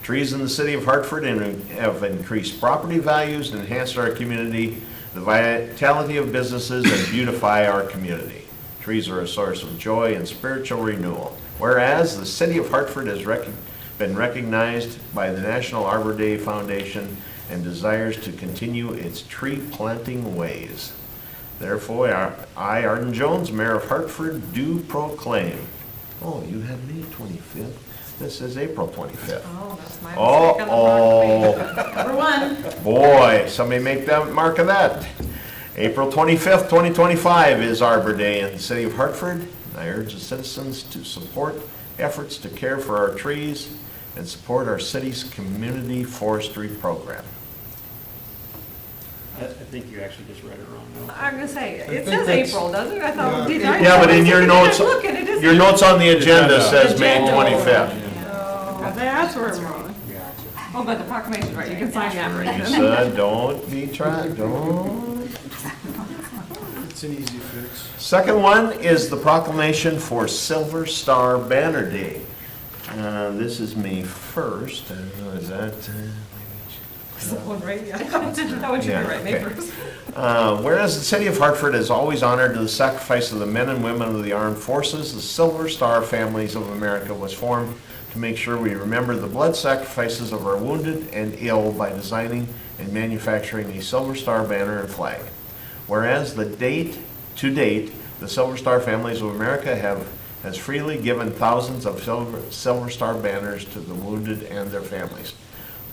trees in the city of Hartford have increased property values, enhanced our community, the vitality of businesses, and beautify our community. Trees are a source of joy and spiritual renewal. Whereas the city of Hartford has been recognized by the National Arbor Day Foundation and desires to continue its tree planting ways. Therefore, I, Arden Jones, Mayor of Hartford, do proclaim. Oh, you had May 25th. This is April 25th. Oh, that's my mistake on the proclamation. Number one. Boy, somebody make that mark of that. April 25th, 2025 is Arbor Day in the city of Hartford. I urge the citizens to support efforts to care for our trees and support our city's community forestry program. I think you actually just read it wrong. No? I'm gonna say, it think says that's- April, doesn't it? I thought, Yeah. did I? Yeah, but in your notes, Look, and it is. your notes on the agenda says May Agenda. 25th. Oh, that's where I'm wrong. Oh, but the proclamation's right, you can sign that right You then. said, don't be trying, don't. It's an easy fix. Second one is the proclamation for Silver Star Banner Day. This is May 1st. Is that? That one right, yeah. That one should be Yeah, right, May okay. 1st. Whereas the city of Hartford is always honored to the sacrifice of the men and women of the armed forces, the Silver Star Families of America was formed to make sure we remember the blood sacrifices of our wounded and ill by designing and manufacturing a Silver Star banner and flag. Whereas to date, the Silver Star Families of America has freely given thousands of Silver Star banners to the wounded and their families.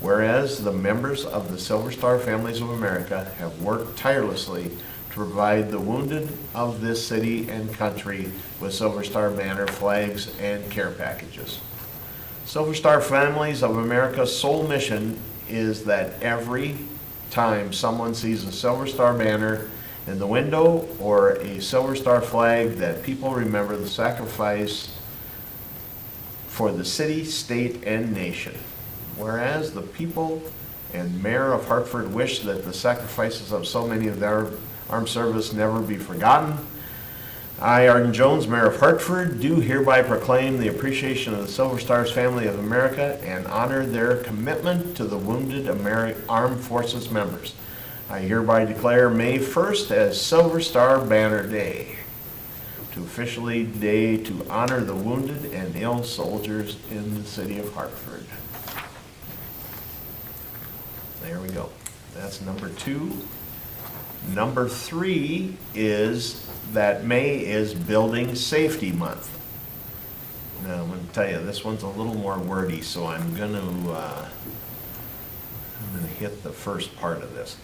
Whereas the members of the Silver Star Families of America have worked tirelessly to provide the wounded of this city and country with Silver Star banner, flags, and care packages. Silver Star Families of America's sole mission is that every time someone sees a Silver Star banner in the window or a Silver Star flag, that people remember the sacrifice for the city, state, and nation. Whereas the people and mayor of Hartford wish that the sacrifices of so many of their armed service never be forgotten, I, Arden Jones, Mayor of Hartford, do hereby proclaim the appreciation of the Silver Stars family of America and honor their commitment to the wounded Armed Forces members. I hereby declare May 1st as Silver Star Banner Day, to officially day to honor the wounded and ill soldiers in the city of Hartford. There we go. That's number 2. Number 3 is that May is Building Safety Month. Now, I'm going to tell you, this one's a little more wordy, so I'm going to hit the first part of this.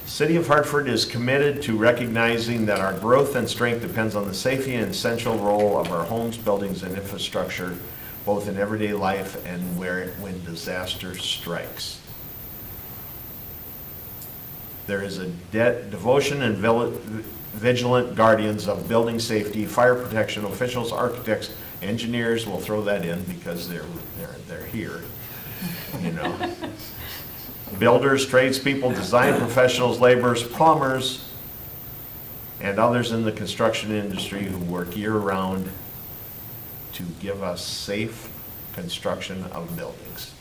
The City of Hartford is committed to recognizing that our growth and strength depends on the safety and essential role of our homes, buildings, and infrastructure, both in everyday life and when disaster strikes. There is a devotion and vigilant guardians of building safety, fire protection, officials, architects, engineers, we'll throw that in because they're here, you know. Builders, tradespeople, design professionals, laborers, plumbers, and others in the construction industry who work year-round to give us safe construction of buildings.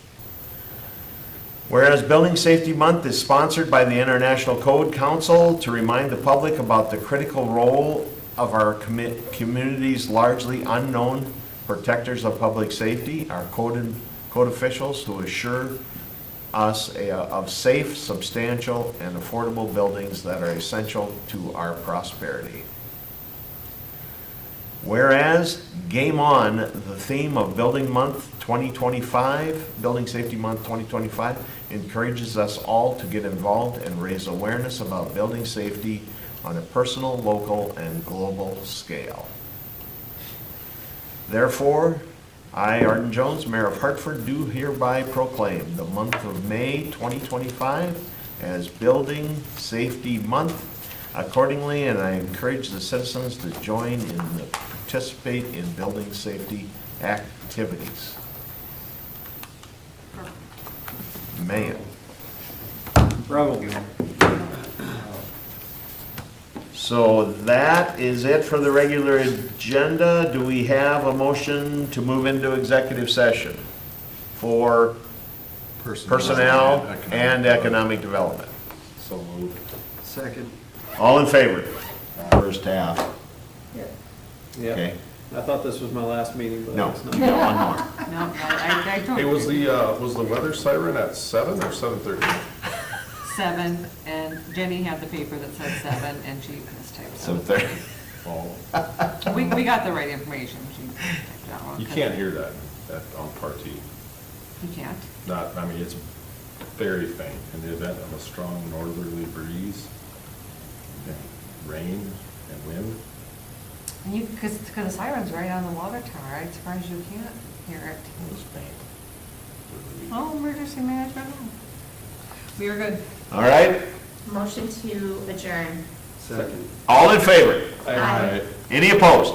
Whereas Building Safety Month is sponsored by the International Code Council to remind the public about the critical role of our community's largely unknown protectors of public safety, our code officials who assure us of safe, substantial, and affordable buildings that are essential to our prosperity. Whereas, Game On, the theme of Building Month 2025, Building Safety Month 2025, encourages us all to get involved and raise awareness about building safety on a personal, local, and global scale. Therefore, I, Arden Jones, Mayor of Hartford, do hereby proclaim the month of May 2025 as Building Safety Month accordingly, and I encourage the citizens to join in the participate in building safety activities. Man. Bravo. So that is it for the regular agenda. Do we have a motion to move into executive session for personnel and economic development? So moved. Second. All in favor? First half. Yeah. Okay. I thought this was my last meeting, but No, it's you not. got one more. No, I told Hey, you. was the weather siren at 7 or 7:30? 7, and Jenny had the paper that said 7, and she mistyped So 7. Oh, We got the right information. She typed that wrong. you can't hear that on Part T. You can't? Not, I mean, it's very faint in the event of a strong northerly breeze, and rain and wind. And you, because the siren's right on the water tower, I'm surprised you can't hear it. It was faint. Oh, emergency management. We are good. All right, Motion to adjourn. Second. all in favor? Aye. Any opposed?